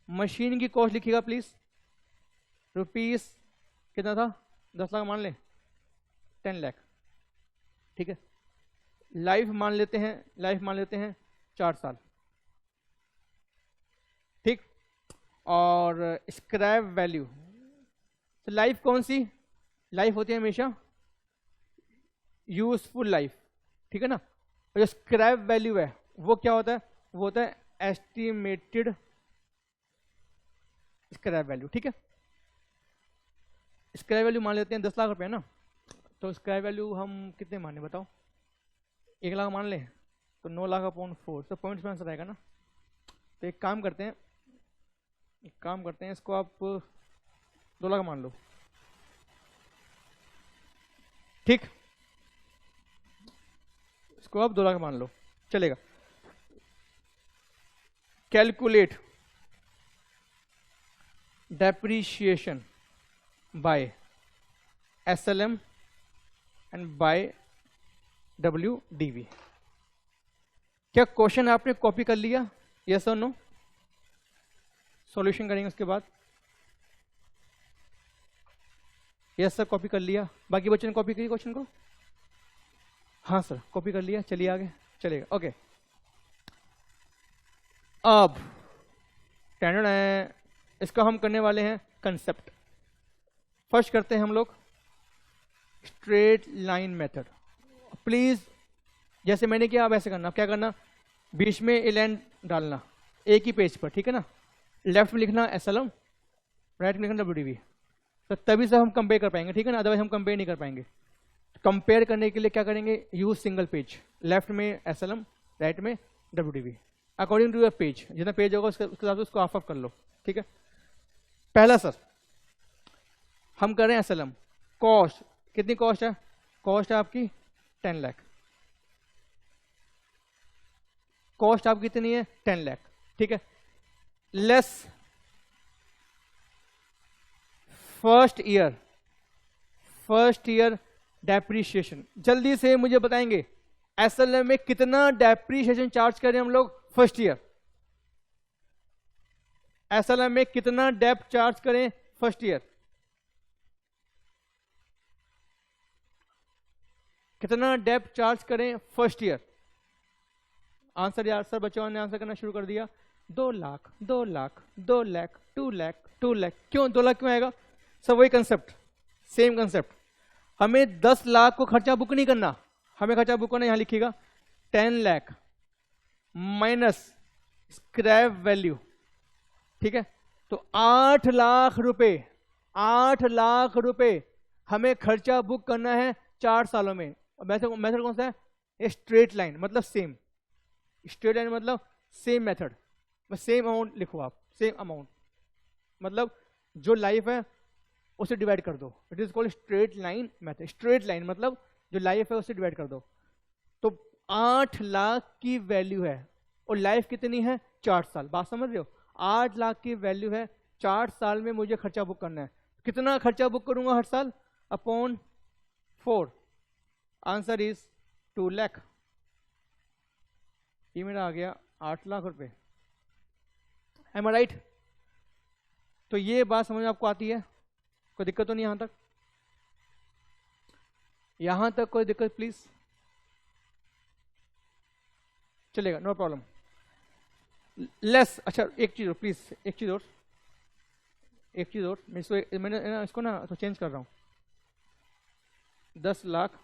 मशीन की कॉस्ट लिखिएगा प्लीज, रुपीस कितना था, 10 लाख मान लें, 10 लाख, ठीक है? लाइफ मान लेते हैं, लाइफ मान लेते हैं 4 साल, ठीक? और स्क्रैप वैल्यू, तो लाइफ कौन सी लाइफ होती है? हमेशा यूजफुल लाइफ, ठीक है ना? और जो स्क्रैप वैल्यू है वो क्या होता है? वो होता है एस्टिमेटेड स्क्रैप वैल्यू, ठीक है? स्क्रैप वैल्यू मान लेते हैं 10 लाख रुपए ना, तो स्क्रैप वैल्यू हम कितने माने बताओ? 1 लाख मान लें तो 9 लाख अपॉन 4, तो पॉइंट्स में आंसर आएगा ना? तो एक काम करते हैं, इसको आप 2 लाख मान लो, ठीक? इसको आप 2 लाख मान लो, चलेगा? Calculate depreciation by SLM and by WDV. क्या क्वेश्चन आपने कॉपी कर लिया? यस और नो? सॉल्यूशन करेंगे उसके बाद। यस सर, कॉपी कर लिया। बाकी बच्चों ने कॉपी की क्वेश्चन को? हाँ सर, कॉपी कर लिया। चलिए आगे चलेगा। ओके, अब स्टैंडर्ड है, इसका हम करने वाले हैं कंसेप्ट। फर्स्ट करते हैं हम लोग स्ट्रेट लाइन मेथड। प्लीज जैसे मैंने किया आप ऐसे करना। क्या करना? बीच में ए लाइन डालना एक ही पेज पर, ठीक है ना? लेफ्ट में लिखना एसएलएम, राइट में लिखना डब्ल्यूडीवी। तो तभी से हम कंपेयर कर पाएंगे, ठीक है ना? अदरवाइज हम कंपेयर नहीं कर पाएंगे। कंपेयर करने के लिए क्या करेंगे? यूज सिंगल पेज, लेफ्ट में एसएलएम, राइट में WDV, according to your page. जितना पेज होगा उसके हिसाब से उसको ऑफ कर लो, ठीक है? पहला सर हम कर रहे हैं एसएलएम। कॉस्ट कितनी कॉस्ट है? कॉस्ट है आपकी 10 लाख। कॉस्ट आपकी कितनी है? 10 लाख, ठीक है? Less first year depreciation. जल्दी से मुझे बताएंगे एसएलएम में कितना डेप्रीशिएशन चार्ज करें हम लोग फर्स्ट ईयर? एसएलएम में कितना डेप चार्ज करें फर्स्ट ईयर? कितना डेप चार्ज करें फर्स्ट ईयर? आंसर यार, सर बच्चों ने आंसर करना शुरू कर दिया। 2 लाख, 2 लाख, 2 लाख, 2 लाख, 2 लाख। क्यों 2 लाख क्यों आएगा? सब वही कंसेप्ट, सेम कंसेप्ट। हमें 10 लाख को खर्चा बुक नहीं करना, हमें खर्चा बुक करना, यहां लिखिएगा 10 लाख माइनस स्क्रैप वैल्यू, ठीक है? तो 8 लाख रुपए, 8 लाख रुपए हमें खर्चा बुक करना है 4 सालों में। मेथड कौन सा है? स्ट्रेट लाइन, मतलब सेम। स्ट्रेट लाइन मतलब सेम मेथड, बस सेम अमाउंट लिखो आप, सेम अमाउंट मतलब जो लाइफ है उसे डिवाइड कर दो, it is called straight line method. Straight line मतलब जो लाइफ है उसे डिवाइड कर दो। तो 8 लाख की वैल्यू है और लाइफ कितनी है 4 साल, बात समझ रहे हो? 8 लाख की वैल्यू है, 4 साल में मुझे खर्चा बुक करना है। कितना खर्चा बुक करूंगा हर साल? Upon 4, answer is 2 lakh. ये मेरा आ गया 8 लाख रुपए। M I right? तो ये बात समझ में आपको आती है? कोई दिक्कत तो नहीं यहां तक? यहां तक कोई दिक्कत प्लीज? चलेगा, नो प्रॉब्लम। लेस, अच्छा एक चीज और प्लीज, एक चीज और, मैंने इसको ना तो चेंज कर रहा हूं। 10 लाख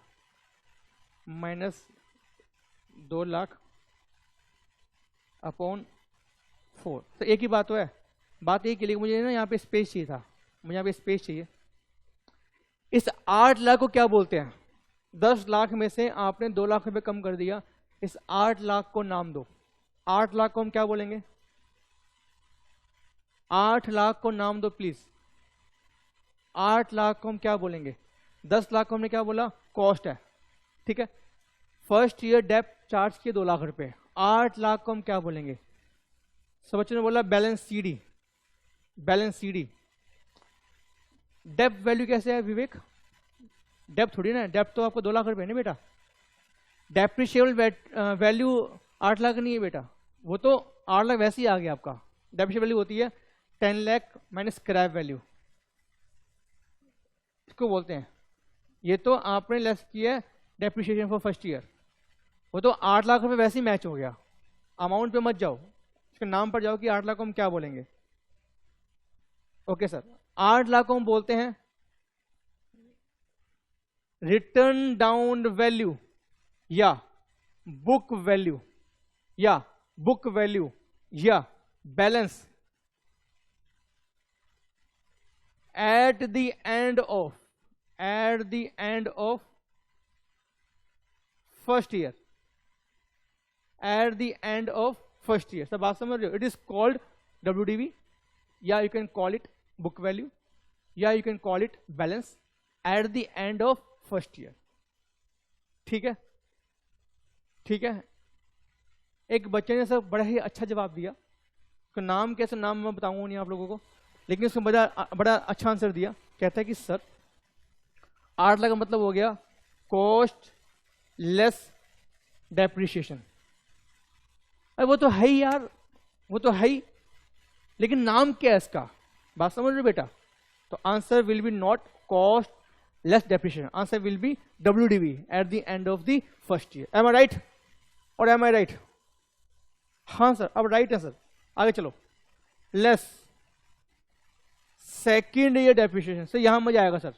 माइनस 2 लाख अपॉन 4, तो एक ही बात तो है। बात एक के लिए मुझे ना यहाँ पे स्पेस चाहिए था, मुझे यहाँ पे स्पेस चाहिए। इस 8 लाख को क्या बोलते हैं? 10 लाख में से आपने 2 लाख रुपए कम कर दिया, इस 8 लाख को नाम दो। 8 लाख को हम क्या बोलेंगे? 8 लाख को नाम दो प्लीज। 8 लाख को हम क्या बोलेंगे? 10 लाख को हमने क्या बोला? कॉस्ट है, ठीक है। फर्स्ट ईयर डेप्ट चार्ज किए 2 लाख रुपए, 8 लाख को हम क्या बोलेंगे? सब बच्चों ने बोला बैलेंस सीडी, बैलेंस सीडी। डेप्ट वैल्यू कैसे है विवेक? डेप्ट थोड़ी ना, डेप्ट तो आपको 2 लाख रुपए नहीं बेटा। डेप्रिशिएबल वैल्यू 8 लाख नहीं है बेटा, वो तो 8 लाख वैसे ही आ गया आपका। डेप्रिशिएबल वैल्यू होती है 10 लाख माइनस स्क्रैप वैल्यू, इसको बोलते हैं। ये तो आपने लेस किया है डेप्रिशिएशन फॉर फर्स्ट ईयर, वो तो 8 लाख रुपए वैसे ही मैच हो गया। अमाउंट पे मत जाओ, इसके नाम पर जाओ कि 8 लाख को हम क्या बोलेंगे। ओके सर, 8 लाख को हम बोलते हैं रिटर्न डाउन वैल्यू या बुक वैल्यू, या बुक वैल्यू या balance at the end of first year, at the end of first year. सब बात समझ रहे हो? इट इज कॉल्ड WDV, या you can call it book value, या you can call it balance at the end of first year. ठीक है, ठीक है। एक बच्चे ने सर बड़ा ही अच्छा जवाब दिया, उसका नाम कैसे, नाम मैं बताऊंगा नहीं आप लोगों को, लेकिन उसने बड़ा अच्छा आंसर दिया। कहता है कि सर 8 लाख का मतलब हो गया कॉस्ट लेस डेप्रिशिएशन। अरे वो तो है ही यार, वो तो है ही, लेकिन नाम क्या है इसका? बात समझ रहे हो बेटा? तो answer will be not cost less depreciation, answer will be WDV at the end of the first year. Am I right और एम आई राइट? हाँ सर, अब राइट है सर। आगे चलो, less second year depreciation. Sir यहां मजा आएगा sir,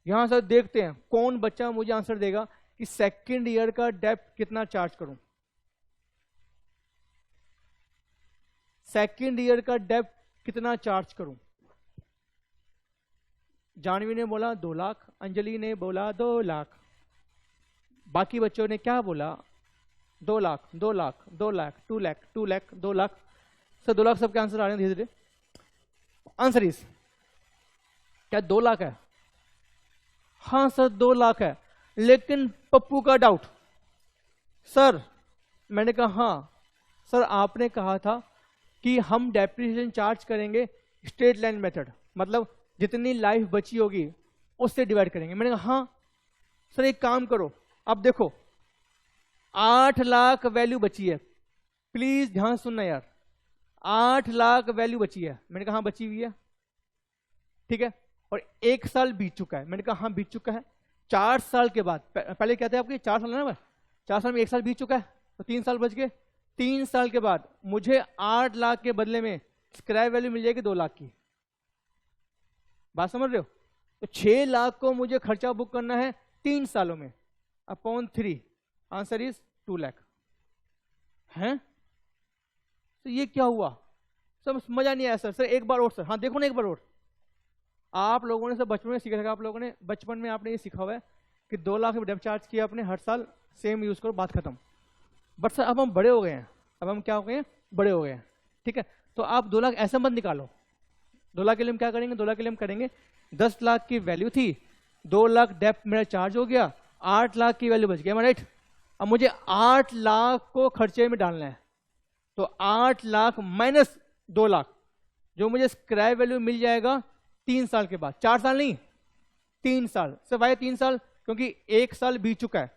यहां सर देखते हैं कौन बच्चा मुझे आंसर देगा कि सेकेंड ईयर का डेप्ट कितना चार्ज करूं। सेकेंड ईयर का डेप्ट कितना चार्ज करूं? जानवी ने बोला 2 लाख, अंजलि ने बोला 2 लाख, बाकी बच्चों ने क्या बोला? 2 लाख, 2 लाख, 2 लाख, 2 लाख, 2 लाख, 2 लाख। सर 2 लाख सबके आंसर आ रहे हैं धीरे धीरे। आंसर इज क्या 2 लाख है? हाँ सर 2 लाख है, लेकिन पप्पू का डाउट। सर मैंने कहा हाँ सर, आपने कहा था कि हम डेप्रिसिएशन चार्ज करेंगे स्ट्रेट लाइन मेथड, मतलब जितनी लाइफ बची होगी उससे डिवाइड करेंगे। मैंने कहा हाँ सर, एक काम करो, अब देखो 8 लाख वैल्यू बची है, प्लीज ध्यान सुनना यार, 8 लाख वैल्यू बची है। मैंने कहा हाँ बची हुई है, ठीक है, और 1 साल बीत चुका है। मैंने कहा हाँ बीत चुका है। 4 साल के बाद, पहले कहते हैं आपके 4 साल है ना, 4 साल में 1 साल बीत चुका है, तो 3 साल बच गए। 3 साल के बाद मुझे 8 लाख के बदले में स्क्रैप वैल्यू मिल जाएगी 2 लाख की। बात समझ रहे हो? तो 6 लाख को मुझे खर्चा बुक करना है 3 सालों में, अपॉन 3, आंसर इज 2 लाख। हैं? तो ये क्या हुआ? सब मजा नहीं आया सर। सर एक बार और सर, हाँ देखो ना एक बार और। आप लोगों ने सब बचपन में सीखा था, आप लोगों ने बचपन में आपने ये सीखा हुआ है कि 2 लाख डेप्ट चार्ज किया आपने हर साल, सेम यूज करो, बात खत्म। बट सर अब हम बड़े हो गए हैं, अब हम क्या हो गए, बड़े हो गए, ठीक है। तो आप 2 लाख ऐसे मत निकालो। 2 लाख के लिए हम क्या करेंगे, 2 लाख के लिए हम करेंगे 10 लाख की वैल्यू थी, 2 लाख डेप्थ मेरा चार्ज हो गया, 8 लाख की वैल्यू बच गया, राइट। अब मुझे 8 लाख को खर्चे में डालना है, तो 8 लाख माइनस 2 लाख जो मुझे स्क्रैप वैल्यू मिल जाएगा 3 साल के बाद, 4 साल नहीं 3 साल। सिर्फ आए 3 साल क्योंकि 1 साल बीत चुका है,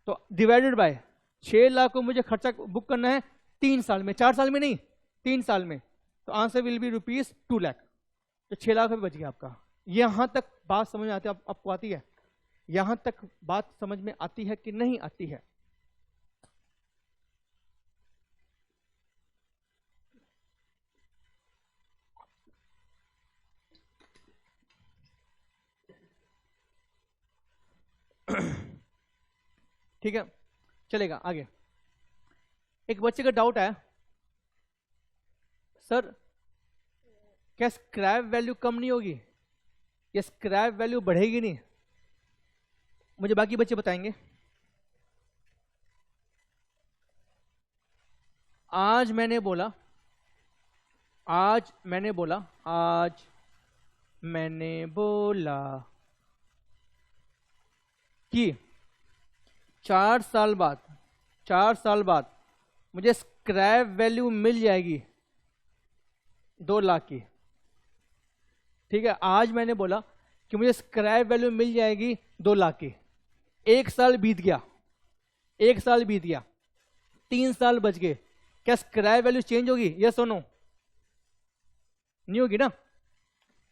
तो डिवाइडेड बाय 6 लाख को मुझे खर्चा बुक करना है 3 साल में, 4 साल में नहीं 3 साल में, तो answer will B rupees 2 lakh. तो 6 लाख रुपये बच गया आपका। यहां तक बात समझ में आती है, आपको आती है? यहां तक बात समझ में आती है कि नहीं आती है? ठीक है, चलेगा आगे। एक बच्चे का डाउट है, सर क्या स्क्रैप वैल्यू कम नहीं होगी या स्क्रैप वैल्यू बढ़ेगी नहीं? मुझे बाकी बच्चे बताएंगे। आज मैंने बोला कि 4 साल बाद मुझे स्क्रैप वैल्यू मिल जाएगी 2 लाख की, ठीक है। आज मैंने बोला कि मुझे स्क्रैप वैल्यू मिल जाएगी 2 लाख की। 1 साल बीत गया, 3 साल बच गए, क्या स्क्रैप वैल्यू चेंज होगी? यस और नो? नहीं होगी ना।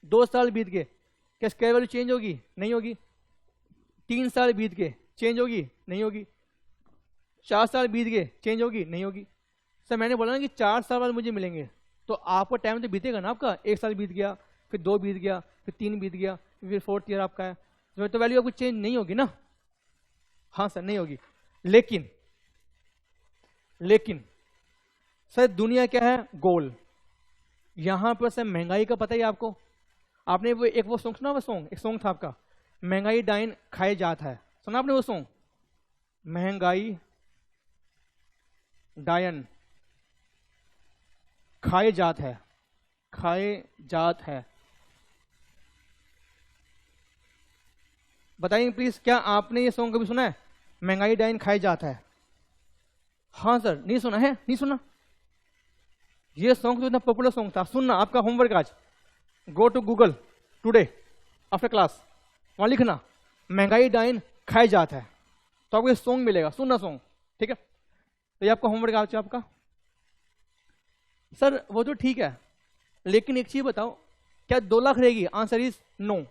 2 साल बीत गए, क्या स्क्रैप वैल्यू चेंज होगी? नहीं होगी। 3 साल बीत गए, चेंज होगी? नहीं होगी। 4 साल बीत गए, चेंज होगी? नहीं होगी। सर मैंने बोला ना कि 4 साल बाद मुझे मिलेंगे, तो आपका टाइम तो बीतेगा ना आपका। 1 साल बीत गया, फिर 2 बीत गया, फिर 3 बीत गया, फिर 4th ईयर आपका है, तो वैल्यू आपको चेंज नहीं होगी ना। हाँ सर नहीं होगी। लेकिन सर दुनिया क्या है, गोल। यहां पर सर महंगाई का पता ही आपको। आपने वो एक वो सॉन्ग सुना, वो सॉन्ग एक सॉन्ग था आपका, महंगाई डाइन खाए जात है, सुना आपने वो सॉन्ग? महंगाई डायन खाए जात है। बताइए प्लीज, क्या आपने ये सॉन्ग कभी सुना है, महंगाई डायन खाए जात है? हाँ सर, नहीं सुना है? नहीं सुना? ये सॉन्ग तो इतना पॉपुलर सॉन्ग था। सुनना, आपका होमवर्क आज, go to Google today after class, वहां लिखना महंगाई डाइन खाए जात है, तो आपको ये सॉन्ग मिलेगा, सुनना सॉन्ग, ठीक है। तो ये आपका होमवर्क आज आपका। सर वो तो ठीक है, लेकिन एक चीज बताओ, क्या 2 लाख रहेगी? Answer is no,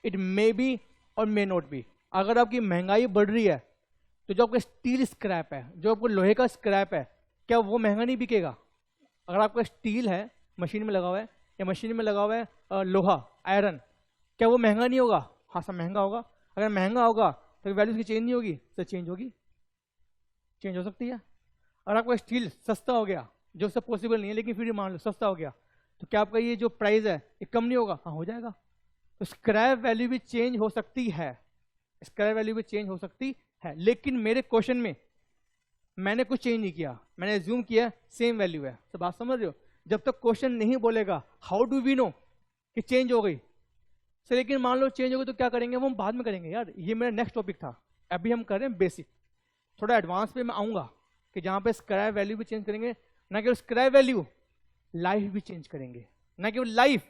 it may be और मे नॉट बी। अगर आपकी महंगाई बढ़ रही है तो जो आपका स्टील स्क्रैप है, जो आपको लोहे का स्क्रैप है, क्या वो महंगा नहीं बिकेगा? अगर आपका स्टील है मशीन में लगा हुआ है, या मशीन में लगा हुआ है लोहा आयरन, क्या वो महंगा नहीं होगा? हाँ सर महंगा होगा। अगर महंगा होगा तो वैल्यू की चेंज नहीं होगी? सर चेंज होगी, चेंज हो सकती है। अगर आपका स्टील सस्ता हो गया, जो सब पॉसिबल नहीं है लेकिन फिर भी मान लो सस्ता हो गया, तो क्या आपका ये जो प्राइस है ये कम नहीं होगा? हाँ हो जाएगा। तो स्क्रैप वैल्यू भी चेंज हो सकती है, स्क्रैप वैल्यू भी चेंज हो सकती है। लेकिन मेरे क्वेश्चन में मैंने कुछ चेंज नहीं किया, मैंने एज्यूम किया सेम वैल्यू है। तो बात समझ रहे हो? जब तक क्वेश्चन नहीं बोलेगा हाउ डू वी नो कि चेंज हो गई? सर लेकिन मान लो चेंज हो गई तो क्या करेंगे? वो हम बाद में करेंगे यार, ये मेरा नेक्स्ट टॉपिक था। अभी हम कर रहे हैं बेसिक, थोड़ा एडवांस पे मैं आऊंगा कि जहां पे स्क्रैप वैल्यू भी चेंज करेंगे, ना केवल स्क्रैप वैल्यू, लाइफ भी चेंज करेंगे। ना केवल लाइफ,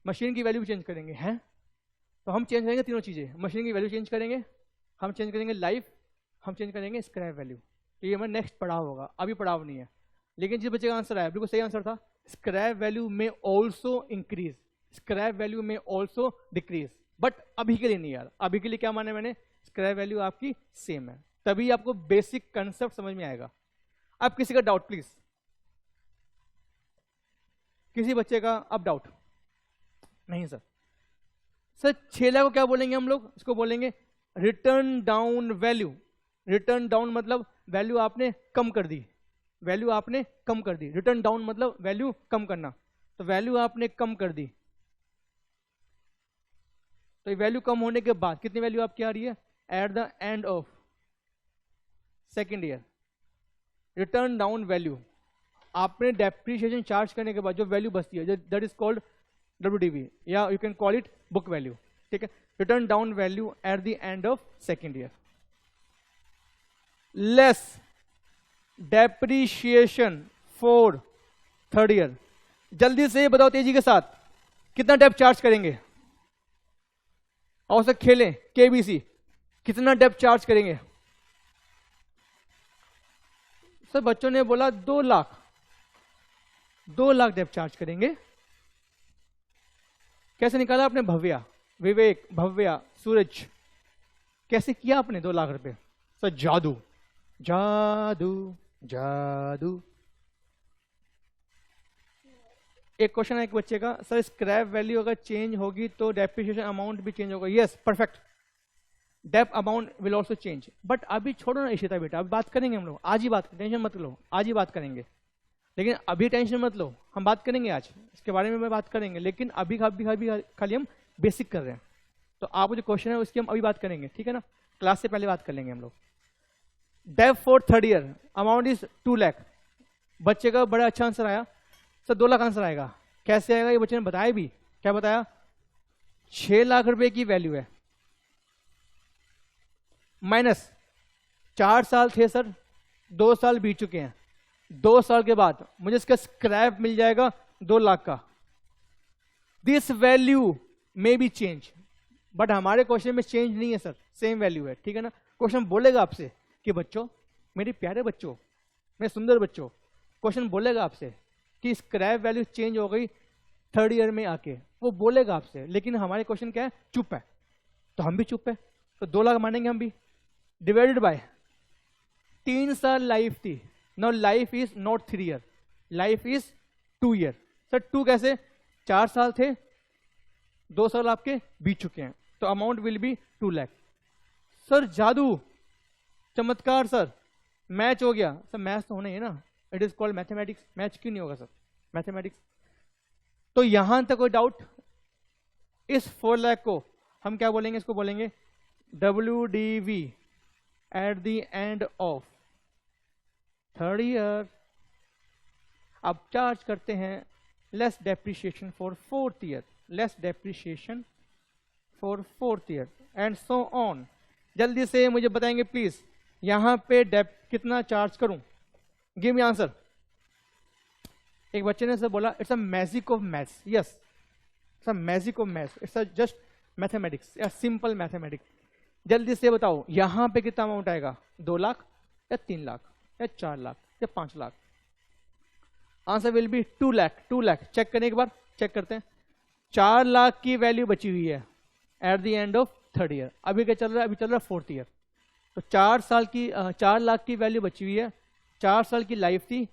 मशीन की वैल्यू भी चेंज करेंगे। हैं तो हम चेंज करेंगे तीनों चीजें, मशीन की वैल्यू चेंज करेंगे, हम चेंज करेंगे लाइफ, हम चेंज करेंगे स्क्रैप वैल्यू। तो ये हमारा नेक्स्ट पड़ाव होगा, अभी पड़ाव नहीं है। लेकिन जिस बच्चे का आंसर आया बिल्कुल सही आंसर था, स्क्रैप वैल्यू में ऑल्सो इंक्रीज, स्क्रैप वैल्यू में ऑल्सो डिक्रीज, बट अभी के लिए नहीं यार। अभी के लिए क्या माने मैंने, स्क्रैप वैल्यू आपकी सेम है, तभी आपको बेसिक कंसेप्ट समझ में आएगा। अब किसी का डाउट प्लीज, किसी बच्चे का अब डाउट? नहीं सर। सर 6 लाख को क्या बोलेंगे हम लोग? इसको बोलेंगे return down value. Return down मतलब वैल्यू आपने कम कर दी, वैल्यू आपने कम कर दी। रिटर्न डाउन मतलब वैल्यू कम करना, तो वैल्यू आपने कम कर दी। तो ये वैल्यू कम होने के बाद कितनी वैल्यू आपकी आ रही है? Eight the end of second year, return down value आपने डेप्रिसिएशन चार्ज करने के बाद जो वैल्यू बचती है दैट इज कॉल्ड WDV, या you can call it book value, ठीक है, return down value eight the end of second year, less depreciation for third year. जल्दी से बताओ तेजी के साथ, कितना डेप चार्ज करेंगे? और से खेलें KBC, कितना डेप चार्ज करेंगे? सर बच्चों ने बोला 2 लाख, 2 लाख डेप चार्ज करेंगे। कैसे निकाला आपने? भव्या, विवेक, भव्या, सूरज, कैसे किया आपने 2 लाख रुपए? सर जादू, जादू, जादू। एक क्वेश्चन है एक बच्चे का, सर स्क्रैप वैल्यू अगर चेंज होगी तो डेप्रिसिएशन अमाउंट भी चेंज होगा। Yes, perfect, dep amount will also change. But अभी छोड़ो ना इशिता बेटा, अभी बात करेंगे हम लोग, आज ही बात, टेंशन मत लो, आज ही बात करेंगे। लेकिन अभी टेंशन मत लो, हम बात करेंगे आज इसके बारे में, बात करेंगे, लेकिन अभी खाली हम बेसिक कर रहे हैं। तो आपको जो क्वेश्चन है उसकी हम अभी बात करेंगे, ठीक है ना, क्लास से पहले बात कर लेंगे हम लोग। Dep for third year amount is 2 lakh. बच्चे का बड़ा अच्छा आंसर आया, सर 2 लाख आंसर आएगा। कैसे आएगा ये बच्चे ने बताया भी, क्या बताया? 6 लाख रुपए की वैल्यू है, माइनस 4 साल थे सर, 2 साल बीत चुके हैं, 2 साल के बाद मुझे इसका स्क्रैप मिल जाएगा 2 लाख का। This value may be change, but हमारे क्वेश्चन में चेंज नहीं है सर, सेम वैल्यू है, ठीक है ना। क्वेश्चन बोलेगा आपसे कि बच्चों, मेरे प्यारे बच्चों, मेरे सुंदर बच्चों, क्वेश्चन बोलेगा आपसे कि स्क्रैप वैल्यू चेंज हो गई थर्ड ईयर में आके, वो बोलेगा आपसे। लेकिन हमारे क्वेश्चन क्या है? चुप है, तो हम भी चुप है, तो 2 लाख मानेंगे हम भी, डिवाइडेड बाय 3 साल लाइफ थी। Now life is not 3 year, life is 2 year. Sir 2 कैसे? 4 साल थे, 2 साल आपके बीत चुके हैं, तो amount will be 2 lakh. Sir जादू, चमत्कार सर, मैच हो गया। सर मैच तो होना ही है ना, it is called mathematics. Match क्यों नहीं होगा सर? मैथमेटिक्स। तो यहां तक कोई डाउट? इस 4 लाख को हम क्या बोलेंगे? इसको बोलेंगे WDV at the end of third year. अब चार्ज करते हैं less depreciation for fourth year, less depreciation for fourth year and so on. जल्दी से मुझे बताएंगे प्लीज, यहां पे डेप कितना चार्ज करूं? Give me answer. एक बच्चे ने सर बोला it's a magic of maths. Yes, it's a magic of maths, it's a just mathematics या सिंपल मैथमेटिक्स। जल्दी से बताओ यहां पे कितना अमाउंट आएगा? 2 लाख या 3 लाख या 4 लाख या 5 lakh? Answer will be 2 lakh. 2 lakh check करने के बाद, चेक करते हैं। 4 लाख की वैल्यू बची हुई है eight the end of third year. अभी क्या चल रहा है? अभी चल रहा है फोर्थ ईयर। तो 4 लाख की वैल्यू बची हुई है, 4 साल की लाइफ थी,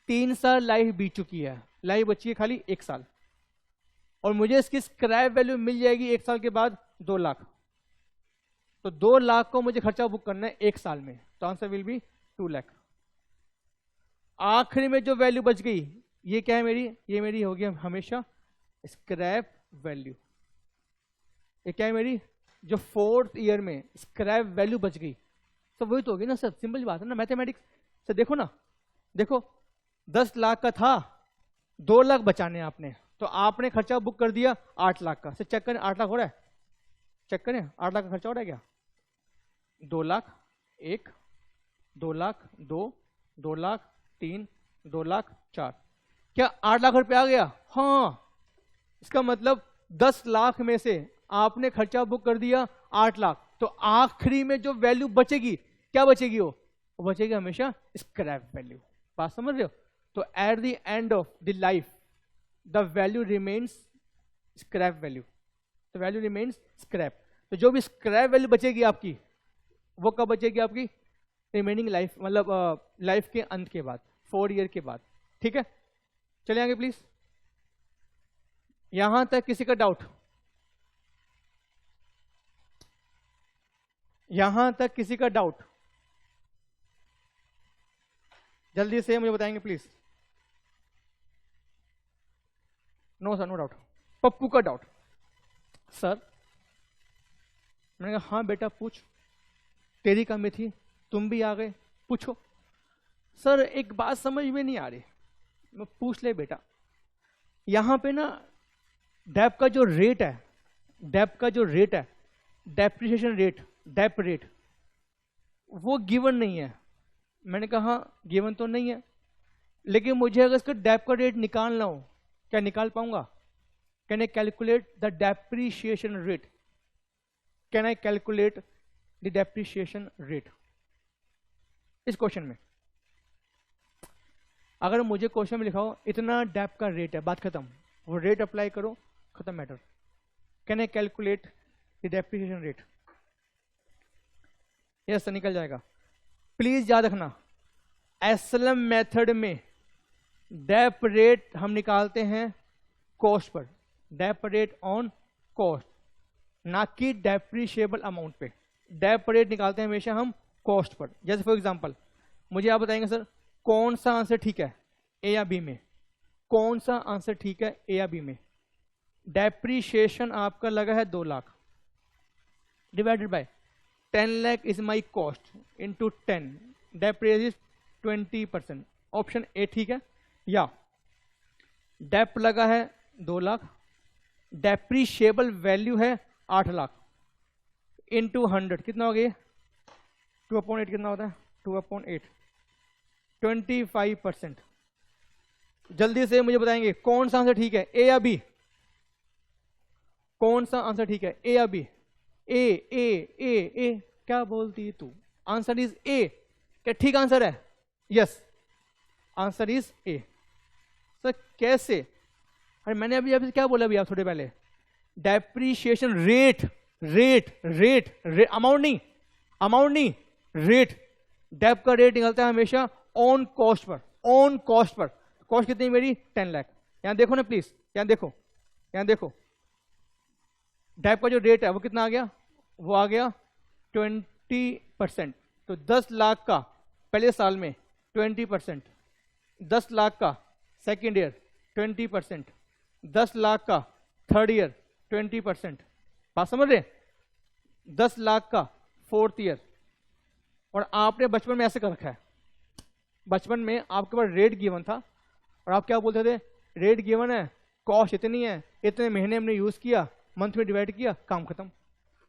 3 साल लाइफ बीत चुकी है, लाइफ बची है खाली 1 साल, और मुझे इसकी स्क्रैप वैल्यू मिल जाएगी 1 साल के बाद 2 लाख। तो 2 लाख को मुझे खर्चा बुक करना है 1 साल में, तो आंसर विल बी 2 लाख। आखिरी में जो वैल्यू बच गई, ये क्या है मेरी? ये मेरी होगी हमेशा स्क्रैप वैल्यू। ये क्या है मेरी? जो फोर्थ ईयर में स्क्रैप वैल्यू बच गई, तो वही तो होगी ना सर, सिंपल बात है ना मैथमेटिक्स से। देखो ना, देखो 10 लाख का था, 2 लाख बचाने आपने, तो आपने खर्चा बुक कर दिया 8 लाख का। सर चेक करें 8 लाख हो रहा है? चेक करें 8 लाख का खर्चा हो रहा है क्या? 2 लाख 1, 2 लाख 2, 2 लाख 3, 2 लाख 4, क्या 8 लाख रुपए आ गया? हाँ, इसका मतलब 10 लाख में से आपने खर्चा बुक कर दिया 8 लाख, तो आखिरी में जो वैल्यू बचेगी, क्या बचेगी? वो बचेगी हमेशा स्क्रैप वैल्यू। बात समझ रहे हो? तो eight the end of the life the value remains scrap value, तो वैल्यू रिमेन्स स्क्रैप। तो जो भी स्क्रैप वैल्यू बचेगी आपकी, वो कब बचेगी? आपकी रिमेनिंग लाइफ, मतलब लाइफ के अंत के बाद, 4 ईयर के बाद, ठीक है। चले आगे प्लीज। यहां तक किसी का डाउट? यहां तक किसी का डाउट? जल्दी से मुझे बताएंगे please. No sir, no doubt. Pappu का डाउट। सर मैंने कहा हाँ बेटा पूछ, तेरी कमी थी, तुम भी आ गए, पूछो। सर एक बात समझ में नहीं आ रही, मैं पूछ ले बेटा, यहां पे ना डेप का जो रेट है, डेप का जो रेट है, डेप्रिसिएशन रेट, डेप रेट, वो गिवन नहीं है। मैंने कहा गिवन तो नहीं है, लेकिन मुझे अगर इसका डेप का रेट निकालना हो, क्या निकाल पाऊंगा? Can I calculate the depreciation rate? Can I calculate the depreciation rate? इस क्वेश्चन में अगर मुझे क्वेश्चन में लिखा हो इतना डेप का रेट है, बात खत्म, वो रेट अप्लाई करो, खत्म matter. Can I calculate the depreciation rate? Yes, निकल जाएगा। प्लीज याद रखना, एसएलएम मेथड में डेप रेट हम निकालते हैं cost per, Depp rate on cost, ना कि डेप्रिशिएबल अमाउंट पे। डेप रेट निकालते हैं हमेशा हम कॉस्ट पर। जैसे फॉर एग्जांपल मुझे आप बताएंगे सर कौन सा आंसर ठीक है ए या बी में, कौन सा आंसर ठीक है ए या बी में? डेप्रिशिएशन आपका लगा है 2 lakh divided by 10 lakh is my cost into 10, depreciation is 20%। Option A ठीक है। या डेप लगा है 2 लाख, डेप्रिशिएबल वैल्यू है 8 लाख, इंटू 100 कितना हो गया? 2/8 कितना होता है? 2/8, 25%। जल्दी से मुझे बताएंगे कौन सा आंसर ठीक है, ए या बी? कौन सा आंसर ठीक है, ए या बी? ए ए ए ए, क्या बोलती तू? Answer is a. क्या ठीक आंसर है? Yes, answer is a. Sir कैसे? अरे मैंने अभी क्या बोला आप थोड़े पहले? Depreciation rate, rate rate rate, amount नहीं, अमाउंट नहीं, रेट। डेप का रेट निकलता है हमेशा on cost per, on cost per. Cost कितनी मेरी? 10 लाख। यहां देखो ना प्लीज, यहां देखो, यहां देखो, डेप का जो रेट है वो कितना आ गया? वो आ गया 20%। तो 10 लाख का पहले साल में 20%, 10 लाख का सेकेंड ईयर 20%, 10 लाख का थर्ड ईयर 20%। बात समझ रहे? 10 लाख का फोर्थ ईयर। और आपने बचपन में ऐसे कर रखा है, बचपन में आपके पास रेट गिवन था और आप क्या बोलते थे? रेट गिवन है, कॉस्ट इतनी है, इतने महीने हमने यूज किया, मंथ में डिवाइड किया, काम खत्म।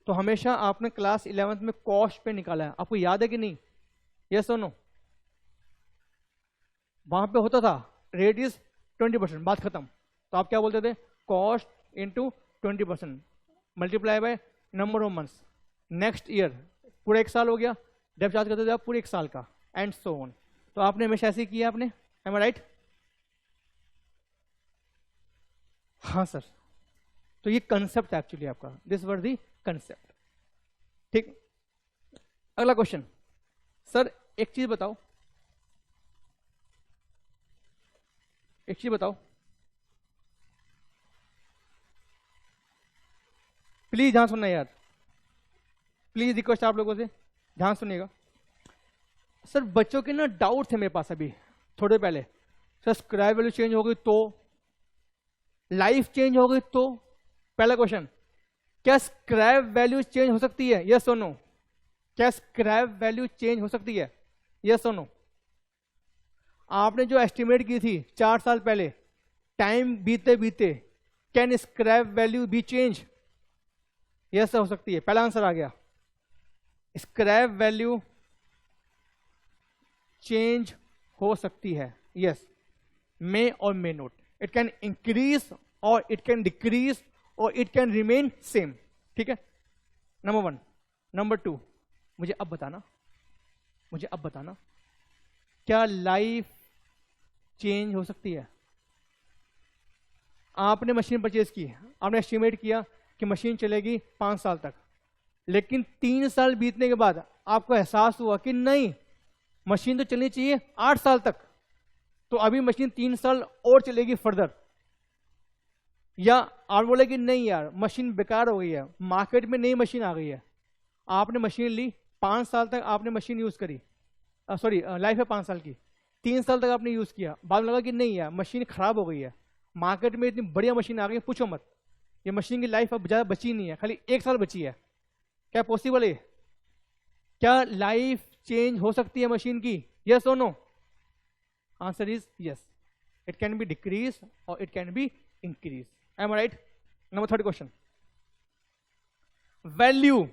तो हमेशा आपने क्लास 11th में कॉस्ट पे निकाला है। आपको याद है कि नहीं? यस और नो? वहां पे होता था रेट इज 20%, बात खत्म। तो आप क्या बोलते थे? Cost into 20% multiply by number of months, next year, पूरा 1 साल हो गया, डेप चार्ज करते थे आप पूरे 1 साल का, एंड सो ऑन। तो आपने हमेशा ऐसे किया आपने, एम आई राइट? हाँ सर। तो ये कंसेप्ट एक्चुअली आपका, दिस वर दी कंसेप्ट। ठीक, अगला क्वेश्चन। सर एक चीज बताओ, एक चीज बताओ प्लीज, ध्यान सुनना यार, प्लीज रिक्वेस्ट आप लोगों से ध्यान सुनिएगा। सर बच्चों के ना डाउट थे मेरे पास अभी थोड़े पहले, सर स्क्रैप वैल्यू चेंज हो गई तो, लाइफ चेंज हो गई तो। पहला क्वेश्चन, क्या स्क्रैप वैल्यू चेंज हो सकती है? यस और नो? क्या स्क्रैप वैल्यू चेंज हो सकती है? यस और नो? आपने जो एस्टिमेट की थी 4 साल पहले, टाइम बीते बीते, can scrap value B change? Yes हो सकती है, पहला आंसर आ गया। स्क्रैप वैल्यू चेंज हो सकती है, यस, मे और मे नोट। इट कैन इंक्रीज और इट कैन डिक्रीज और इट कैन रिमेन सेम। ठीक है, नंबर 1। नंबर 2, मुझे अब बताना, मुझे अब बताना, क्या लाइफ चेंज हो सकती है? आपने मशीन परचेज की, आपने एस्टिमेट किया कि मशीन चलेगी 5 साल तक, लेकिन 3 साल बीतने के बाद आपको एहसास हुआ कि नहीं, मशीन तो चलनी चाहिए 8 साल तक, तो अभी मशीन 3 साल और चलेगी फर्दर। या आप बोले कि नहीं यार मशीन बेकार हो गई है, मार्केट में नई मशीन आ गई है, आपने मशीन ली, 5 साल तक आपने मशीन यूज करी, सॉरी लाइफ है 5 साल की, 3 साल तक आपने यूज किया, बाद में लगा कि नहीं यार मशीन खराब हो गई है, मार्केट में इतनी बढ़िया मशीन आ गई है, पूछो मत, ये मशीन की लाइफ अब ज्यादा बची नहीं है, खाली 1 साल बची है। क्या पॉसिबल है? क्या लाइफ चेंज हो सकती है मशीन की? यस और no? Answer is yes. It can be decrease और it can be increase. Am I right? Number third question, value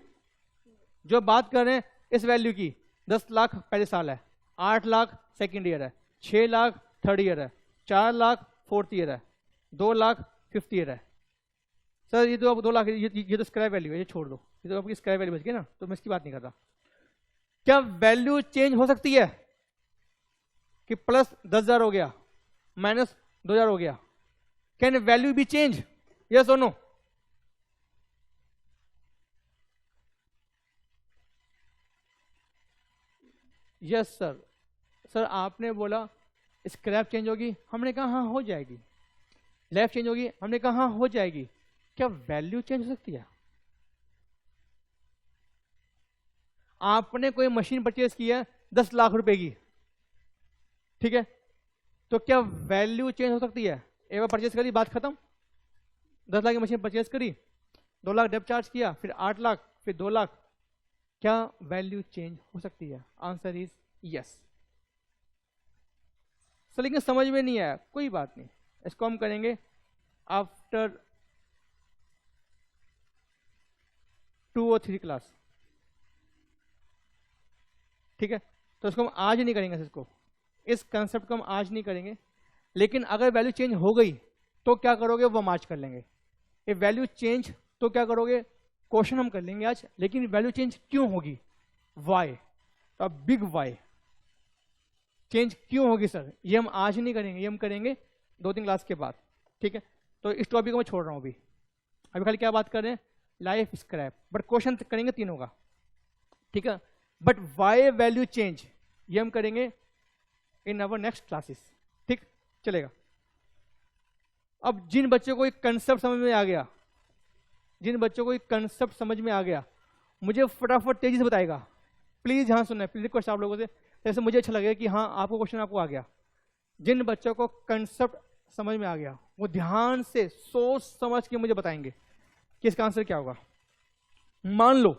जो बात कर रहे हैं इस वैल्यू की, 10 लाख पहले साल है, 8 लाख सेकेंड ईयर है, 6 लाख थर्ड ईयर है, 4 लाख फोर्थ ईयर है, 2 लाख फिफ्थ ईयर है। सर ये तो 2 लाख ये तो स्क्रैप वैल्यू है, ये छोड़ दो, ये तो आपकी स्क्रैप वैल्यू बच गई ना, तो मैं इसकी बात नहीं कर रहा। क्या वैल्यू चेंज हो सकती है कि प्लस 10,000 हो गया, माइनस 2,000 हो गया? Can value B change? Yes और नो? Yes sir. सर आपने बोला स्क्रैप चेंज होगी, हमने कहा हाँ हो जाएगी। लेफ्ट चेंज होगी, हमने कहा हाँ हो जाएगी। क्या वैल्यू चेंज हो सकती है? आपने कोई मशीन परचेज की है 10 लाख रुपए की, ठीक है, तो क्या वैल्यू चेंज हो सकती है? एक बार परचेज करी, बात खत्म। 10 लाख की मशीन परचेज करी, 2 लाख डेप्ट चार्ज किया, फिर 8 लाख, फिर 2 लाख, क्या वैल्यू चेंज हो सकती है? Answer is yes. सर लेकिन समझ में नहीं आया, कोई बात नहीं, इसको हम करेंगे आफ्टर 2 और 3 क्लास, ठीक है। तो इसको हम आज नहीं करेंगे, इसको, इस कंसेप्ट को हम आज नहीं करेंगे। लेकिन अगर वैल्यू चेंज हो गई तो क्या करोगे, वो हम आज कर लेंगे। ये वैल्यू चेंज तो क्या करोगे, क्वेश्चन हम कर लेंगे आज। लेकिन वैल्यू चेंज क्यों होगी, वाई, तो अब बिग वाई चेंज क्यों होगी सर, ये हम आज नहीं करेंगे, ये हम करेंगे 2-3 क्लास के बाद, ठीक है। तो इस टॉपिक को मैं छोड़ रहा हूं अभी खाली क्या बात कर रहे हैं, लाइफ स्क्रैप, बट क्वेश्चन करेंगे तीनों का, ठीक है। बट वाई वैल्यू चेंज ये हम करेंगे इन अवर नेक्स्ट क्लासेस, ठीक चलेगा। अब जिन बच्चों को एक कंसेप्ट समझ में आ गया, जिन बच्चों को एक कंसेप्ट समझ में आ गया, मुझे फटाफट तेजी से बताएगा। प्लीज हाँ सुनना, प्लीज रिक्वेस्ट आप लोगों से, जैसे मुझे अच्छा लगेगा कि हाँ आपको क्वेश्चन आपको आ गया। जिन बच्चों को कंसेप्ट समझ में आ गया वो ध्यान से सोच समझ के मुझे बताएंगे कि इसका आंसर क्या होगा। मान लो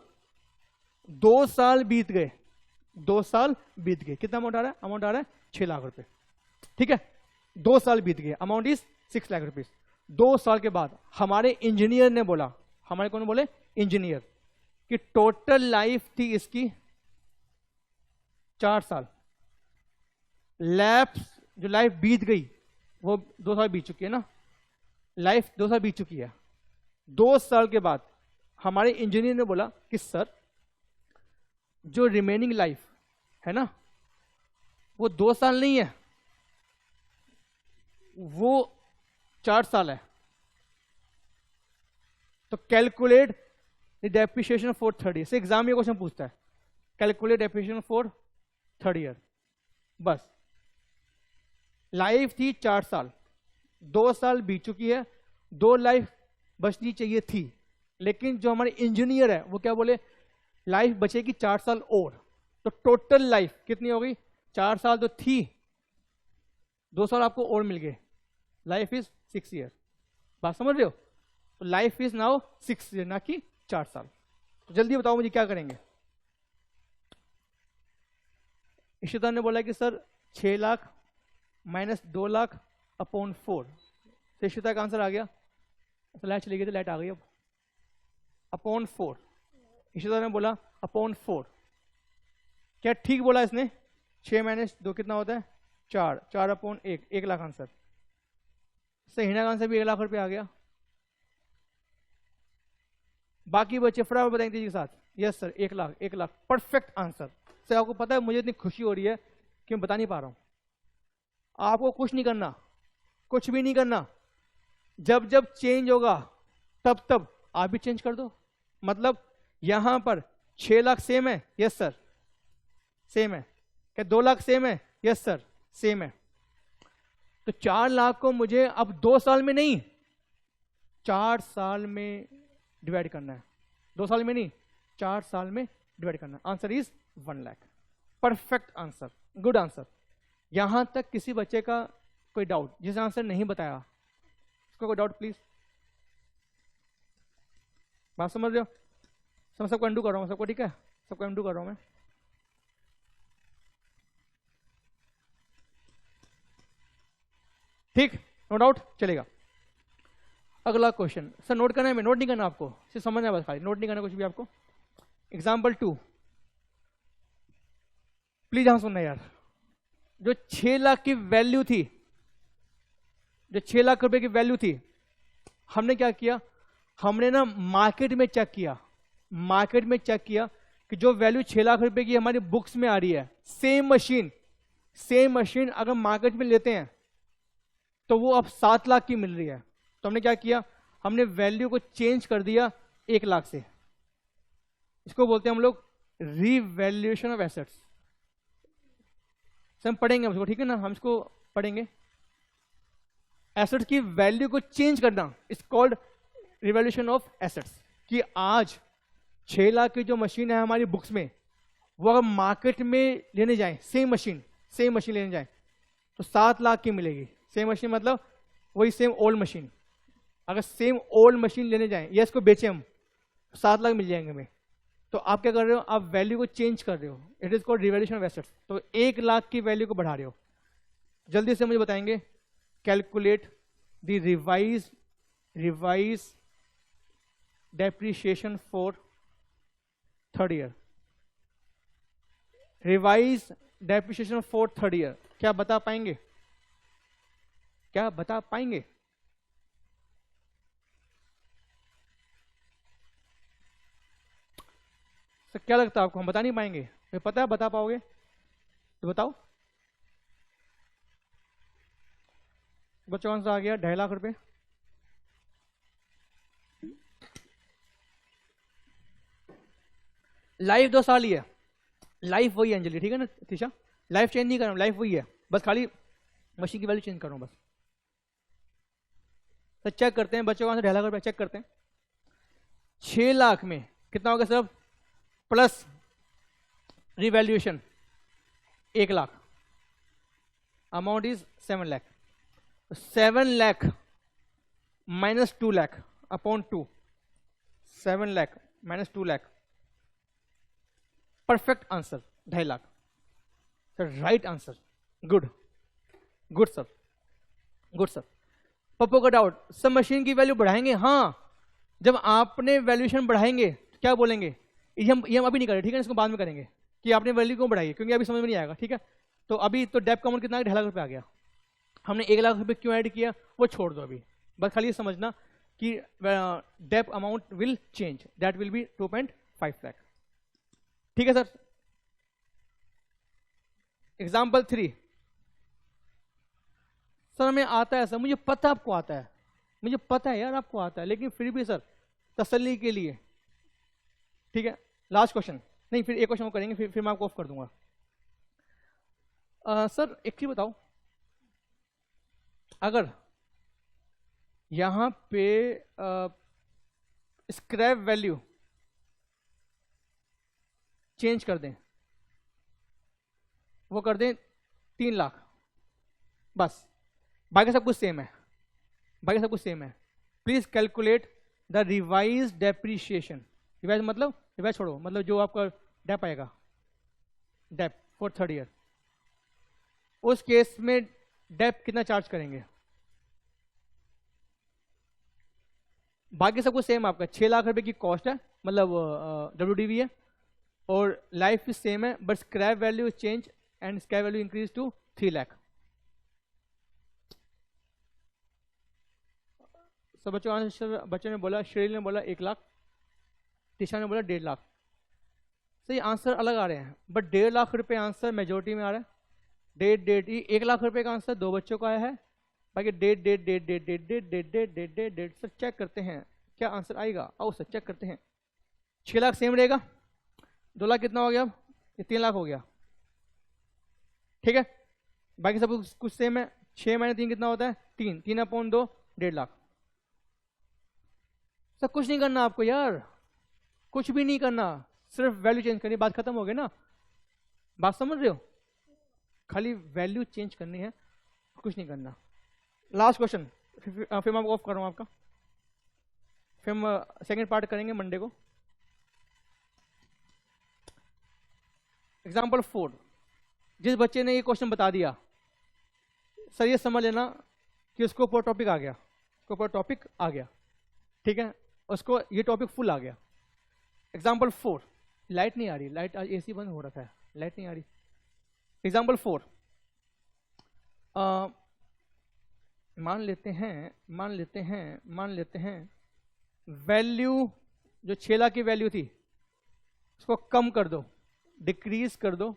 2 साल बीत गए, 2 साल बीत गए, कितना अमाउंट आ रहा है, अमाउंट आ रहा है 6 लाख रुपए, ठीक है। 2 साल बीत गए, अमाउंट इज 6 लाख रुपीज। 2 साल के बाद हमारे इंजीनियर ने बोला, हमारे कौन बोले, इंजीनियर, कि टोटल लाइफ थी इसकी 4 साल, लैप्स जो लाइफ बीत गई वो 2 साल बीत चुकी है ना, लाइफ 2 साल बीत चुकी है। 2 साल के बाद हमारे इंजीनियर ने बोला कि सर जो रिमेनिंग लाइफ है ना वो 2 साल नहीं है, वो 4 साल है। तो calculate the depreciation for third year, से एग्जाम में क्वेश्चन पूछता है, calculate depreciation for third year. बस लाइफ थी 4 साल, 2 साल बीत चुकी है, 2 लाइफ बचनी चाहिए थी, लेकिन जो हमारे इंजीनियर है वो क्या बोले, लाइफ बचेगी 4 साल और। तो टोटल लाइफ कितनी हो गई, 4 साल तो थी, 2 साल आपको और मिल गए, लाइफ इज 6 ईयर। बात समझ रहे हो? तो लाइफ इज नाउ 6 ईयर, ना कि 4 साल। तो जल्दी बताओ मुझे क्या करेंगे। इशिता ने बोला कि sir 6 lakh minus 2 lakh upon 4, तो इशिता का आंसर आ गया। तो लाइट चली गई थी, लाइट आ गई अब। अपॉन 4, इशिता ने बोला अपॉन 4, क्या ठीक बोला इसने? 6 माइनस 2 कितना होता है, 4, 4 अपॉन 1, 1 लाख आंसर। सही, हिना का आंसर भी 1 लाख रुपए आ गया। बाकी बच्चे फटाफट बताएंगे तेजी के साथ, yes sir 1 lakh, 1 lakh, perfect answer. Sir आपको पता है मुझे इतनी खुशी हो रही है कि मैं बता नहीं पा रहा हूं। आपको कुछ नहीं करना, कुछ भी नहीं करना, जब जब चेंज होगा तब तब आप भी चेंज कर दो। मतलब यहां पर 6 लाख सेम है, यस सर सेम है। क्या 2 लाख सेम है, यस सर सेम है। तो 4 लाख को मुझे अब 2 साल में नहीं 4 साल में डिवाइड करना है, 2 साल में नहीं 4 साल में डिवाइड करना है। Answer is 1 lakh, perfect answer, good answer. यहां तक किसी बच्चे का कोई डाउट, जिसे आंसर नहीं बताया उसका कोई डाउट प्लीज? बात समझ रहे हो? सबको अंडू कर रहा हूं, सबको ठीक है, सबको अंडू कर रहा हूं मैं। ठीक, नो डाउट, चलेगा। अगला क्वेश्चन, सर नोट करना है, मैं नोट नहीं करना आपको, सिर्फ समझना है बस, खाली नोट नहीं करना कुछ भी आपको। एग्जाम्पल 2, प्लीज यहां सुनना यार। जो 6 लाख की वैल्यू थी, जो 6 लाख रुपए की वैल्यू थी, हमने क्या किया, हमने ना मार्केट में चेक किया, मार्केट में चेक किया कि जो वैल्यू 6 लाख रुपए की हमारी बुक्स में आ रही है, सेम मशीन अगर मार्केट में लेते हैं तो वो अब 7 लाख की मिल रही है। तो हमने क्या किया, हमने वैल्यू को चेंज कर दिया 1 लाख से। इसको बोलते हैं हम लोग रीवैल्यूएशन ऑफ एसेट्स। हम पढ़ेंगे उसको, ठीक है ना, हम इसको पढ़ेंगे। एसेट्स की वैल्यू को चेंज करना is called revaluation of assets. कि आज 6 लाख की जो मशीन है हमारी बुक्स में, वो अगर मार्केट में लेने जाएं, सेम मशीन लेने जाएं तो 7 लाख की मिलेगी। सेम मशीन मतलब वही सेम ओल्ड मशीन, अगर सेम ओल्ड मशीन लेने जाएं या इसको बेचें हम, 7 लाख मिल जाएंगे हमें। तो आप क्या कर रहे हो, आप वैल्यू को चेंज कर रहे हो, it is called revaluation of assets. तो 1 लाख की वैल्यू को बढ़ा रहे हो। जल्दी से मुझे बताएंगे, calculate the revise depreciation for third year. Revise depreciation for third year, क्या बता पाएंगे, क्या बता पाएंगे? सर क्या लगता है आपको, हम बता नहीं पाएंगे? मुझे पता है बता पाओगे, तो बताओ। बच्चों कौन सा आ गया, 2.5 लाख रुपए। लाइफ 2 साल ही है, लाइफ वही है अंजलि, ठीक है ना तीशा, लाइफ चेंज नहीं कर रहा हूं, लाइफ वही है, बस खाली मशीन की वैल्यू चेंज कर रहा हूं बस। तो चेक करते हैं बच्चों का 2.5 लाख रुपए चेक करते हैं। 6 लाख में कितना होगा sir, plus revaluation 1 lakh, amount is 7 lakh. 7 lakh minus 2 lakh upon 2, 7 lakh minus 2 lakh, perfect answer 2.5 lakh. Sir right answer, good good sir, good sir. Pappu का डाउट, सब मशीन की वैल्यू बढ़ाएंगे? हाँ, जब आपने वैल्यूएशन बढ़ाएंगे तो क्या बोलेंगे, ये हम अभी नहीं करें, ठीक है, इसको बाद में करेंगे कि आपने वैल्यू क्यों बढ़ाई, क्योंकि अभी समझ में नहीं आएगा, ठीक है। तो अभी तो डेप का अमाउंट कितना है, 2.5 लाख रुपए आ गया, हमने 1 लाख रुपए क्यों ऐड किया वो छोड़ दो अभी, बस खाली ये समझना कि dep amount will change, that will be 2.5 lakh, ठीक है सर। एग्जाम्पल 3, सर हमें आता है सर, मुझे पता आपको आता है, मुझे पता है यार आपको आता है, लेकिन फिर भी सर तसल्ली के लिए, ठीक है, लास्ट क्वेश्चन, नहीं फिर एक क्वेश्चन वो करेंगे, फिर मैं आपको ऑफ कर दूंगा। सर एक चीज बताओ, अगर यहां पे स्क्रैप वैल्यू चेंज कर दें, वो कर दें 3 लाख बस, बाकी सब कुछ सेम है, बाकी सब कुछ सेम है। Please calculate the revise depreciation. Revise मतलब, रिवाइज छोड़ो, मतलब जो आपका डेप आएगा, डेप फॉर थर्ड ईयर, उस केस में डेप कितना चार्ज करेंगे? बाकी सब कुछ सेम आपका 6 लाख रुपए की कॉस्ट है, मतलब WDV है, और लाइफ भी सेम है, but scrap value change and scrap value increase to 3 lakh. सब बच्चों ने बोला, श्रेल ने बोला 1 लाख, तिशा ने बोला 1.5 लाख। सही आंसर अलग आ रहे हैं, बट 1.5 लाख रुपए आंसर मेजोरिटी में आ रहा है। 1.5 लाख रुपए का आंसर 2 बच्चों का आया है, बाकी 1.5 सर चेक करते हैं क्या आंसर आएगा। आओ सर चेक करते हैं। 6 लाख सेम रहेगा, 2 लाख कितना हो गया, अब ये 3 लाख हो गया, ठीक है, बाकी सब कुछ सेम है। 6 - 3 कितना होता है, 3, 3/2 1.5 लाख। सर कुछ नहीं करना आपको यार, कुछ भी नहीं करना, सिर्फ वैल्यू चेंज करनी, बात खत्म हो गई ना, बात समझ रहे हो, खाली वैल्यू चेंज करनी है, कुछ नहीं करना। लास्ट क्वेश्चन, फिर मैं ऑफ कर रहा हूं आपका, फिर हम सेकेंड पार्ट करेंगे मंडे को। एग्जाम्पल 4, जिस बच्चे ने ये क्वेश्चन बता दिया, सर ये समझ लेना कि उसको ऊपर टॉपिक आ गया, उसको ऊपर टॉपिक आ गया, ठीक है, उसको ये टॉपिक फुल आ गया। एग्जाम्पल 4, लाइट नहीं आ रही, लाइट आज एसी बंद हो रखा है, लाइट नहीं आ रही। एग्जाम्पल 4, मान लेते हैं वैल्यू जो 6 लाख की वैल्यू थी उसको कम कर दो, डिक्रीज कर दो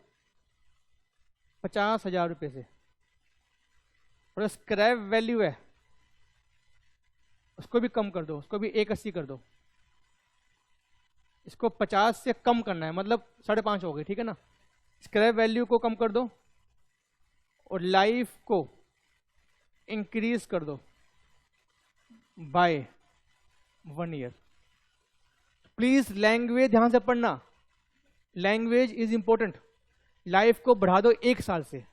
50,000 रुपए से, और स्क्रैप वैल्यू है उसको भी कम कर दो, उसको भी 180 कर दो। इसको 50 से कम करना है, मतलब 5.5 हो गई, ठीक है ना। स्क्रैप वैल्यू को कम कर दो और लाइफ को इंक्रीज कर दो बाय 1 ईयर। प्लीज लैंग्वेज ध्यान से पढ़ना, लैंग्वेज इज इंपॉर्टेंट। लाइफ को बढ़ा दो 1 साल से,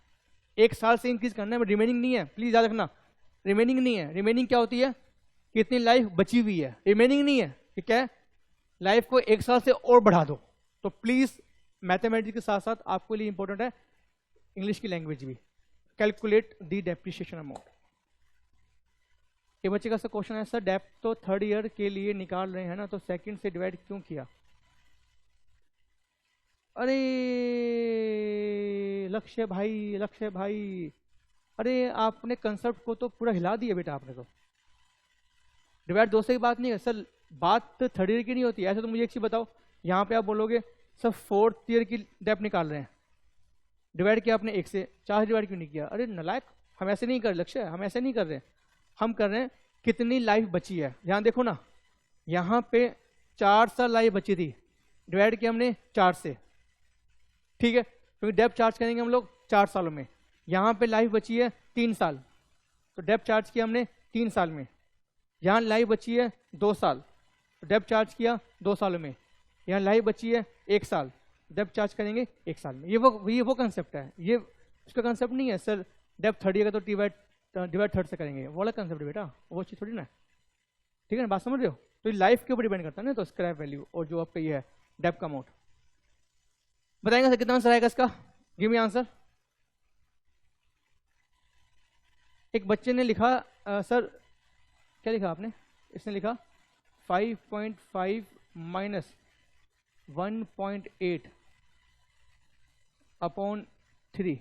1 साल से इंक्रीज करना है, रिमेनिंग नहीं है, प्लीज याद रखना, रिमेनिंग नहीं है। रिमेनिंग क्या होती है, कितनी लाइफ बची हुई है, रिमेनिंग नहीं है, ठीक है। लाइफ को 1 साल से और बढ़ा दो। तो प्लीज मैथमेटिक्स के साथ साथ आपके लिए इंपॉर्टेंट है इंग्लिश की लैंग्वेज भी। Calculate the depreciation amount. ये बच्चे का क्वेश्चन है, सर डेप तो 3rd ईयर के लिए निकाल रहे हैं ना, तो सेकंड से डिवाइड क्यों किया? अरे लक्ष्य भाई, अरे आपने कंसेप्ट को तो पूरा हिला दिया बेटा आपने तो। डिवाइड 2 से की बात नहीं है सर, बात तो 3rd ईयर की नहीं होती। ऐसे तो मुझे एक चीज बताओ, यहाँ पे आप बोलोगे सर 4th ईयर की डेप निकाल रहे हैं, डिवाइड किया आपने 1 से, 4 डिवाइड क्यों नहीं किया? अरे नालायक, हम ऐसे नहीं कर लक्ष्य, हम ऐसे नहीं कर रहे, हम कर रहे हैं कितनी लाइफ बची है। यहाँ देखो ना, यहाँ पे 4 साल लाइफ बची थी, डिवाइड किया हमने 4 से, ठीक है, क्योंकि डेप चार्ज करेंगे हम लोग 4 सालों में। यहाँ पे लाइफ बची है 3 साल, तो डेप चार्ज किया हमने 3 साल में। यहाँ लाइफ बची है 2 साल, तो डेप चार्ज किया 2 सालों में। यहाँ लाइफ बची है 1 साल, डेप चार्ज करेंगे 1 साल में। ये वो कंसेप्ट है, ये उसका कंसेप्ट नहीं है सर डेप 3rd ईयर का तो डिवाइड 3rd से करेंगे, वो वाला कंसेप्ट बेटा, वो चीज थोड़ी ना, ठीक है ना, बात समझ रहे हो। तो ये लाइफ के ऊपर डिपेंड करता है ना, तो स्क्रैप वैल्यू और जो आपका ये है डेप का अमाउंट। बताएंगे सर कितना आंसर आएगा इसका, गिव मी आंसर। एक बच्चे ने लिखा सर क्या लिखा आपने, इसने लिखा 5.5 माइनस 1.8 अपॉन 3,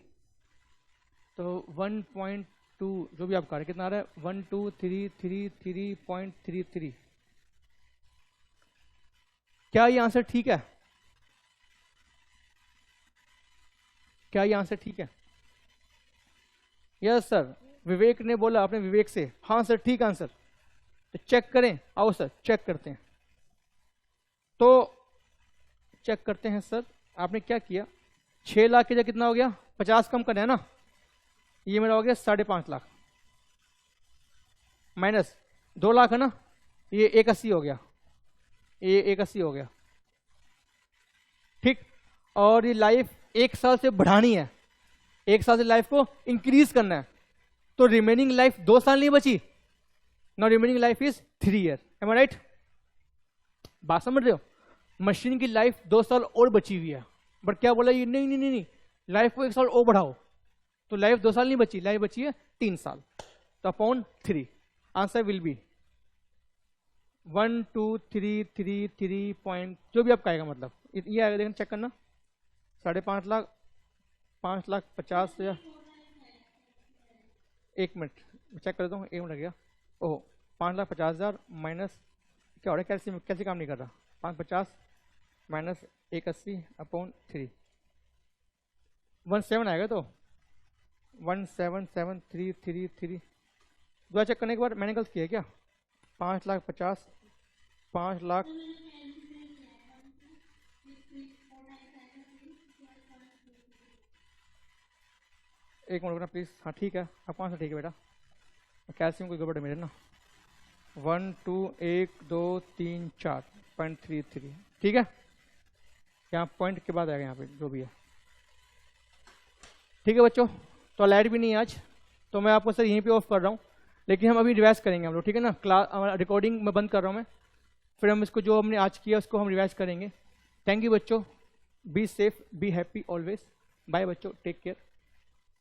तो 1.2 जो भी आप कर रहे कितना आ रहा है 1233.33। क्या ये आंसर ठीक है? क्या ये आंसर ठीक है? यस सर, विवेक ने बोला, आपने विवेक से, हाँ सर ठीक आंसर। तो चेक करें, आओ सर चेक करते हैं। तो चेक करते हैं सर, आपने क्या किया, 6 लाख की जगह कितना हो गया, 50 कम करना है ना, ये मेरा हो गया 5.5 लाख, माइनस 2 लाख है ना, ये 180 हो गया, ये 180 हो गया, ठीक। और ये लाइफ 1 साल से बढ़ानी है, 1 साल से लाइफ को इंक्रीज करना है, तो रिमेनिंग लाइफ 2 साल नहीं बची, now remaining life is 3 year. Am I right? बात समझ रहे हो? मशीन की लाइफ 2 साल और बची हुई है, बट क्या बोला ये, नहीं नहीं नहीं, नहीं लाइफ को 1 साल और बढ़ाओ, तो लाइफ 2 साल नहीं बची, लाइफ बची है 3 साल, तो upon 3 answer will B 1233 point जो भी आपका आएगा, मतलब ये आएगा, देखना चेक करना, 5.5 लाख, 5,50,000, 1 मिनट चेक कर देता हूँ, 1 मिनट लग गया। ओह 5,50,000 माइनस क्या हो रहा है, कैसे काम नहीं कर रहा, 550 माइनस 180 अपॉन 3, 17 आएगा, तो 177,333 दो चेक करने के बाद मैंने गलत किया क्या, 5,50,000, 5 लाख, एक मिनट रुकना प्लीज, हाँ ठीक है, अब 5 ठीक है बेटा, कैल्शियम कोई गड़बड़ है मेरे ना, 1 2 1 2 3 4.33 ठीक है, यहाँ पॉइंट के बाद आएगा यहाँ पे जो भी है, ठीक है बच्चों। तो लाइट भी नहीं है आज, तो मैं आपको सर यहीं पे ऑफ कर रहा हूँ, लेकिन हम अभी रिवाइज करेंगे हम लोग, ठीक है ना, क्लास रिकॉर्डिंग में बंद कर रहा हूँ मैं, फिर हम इसको जो हमने आज किया उसको हम रिवाइज करेंगे। थैंक यू बच्चों, be safe, be happy always, bye बच्चों, टेक केयर।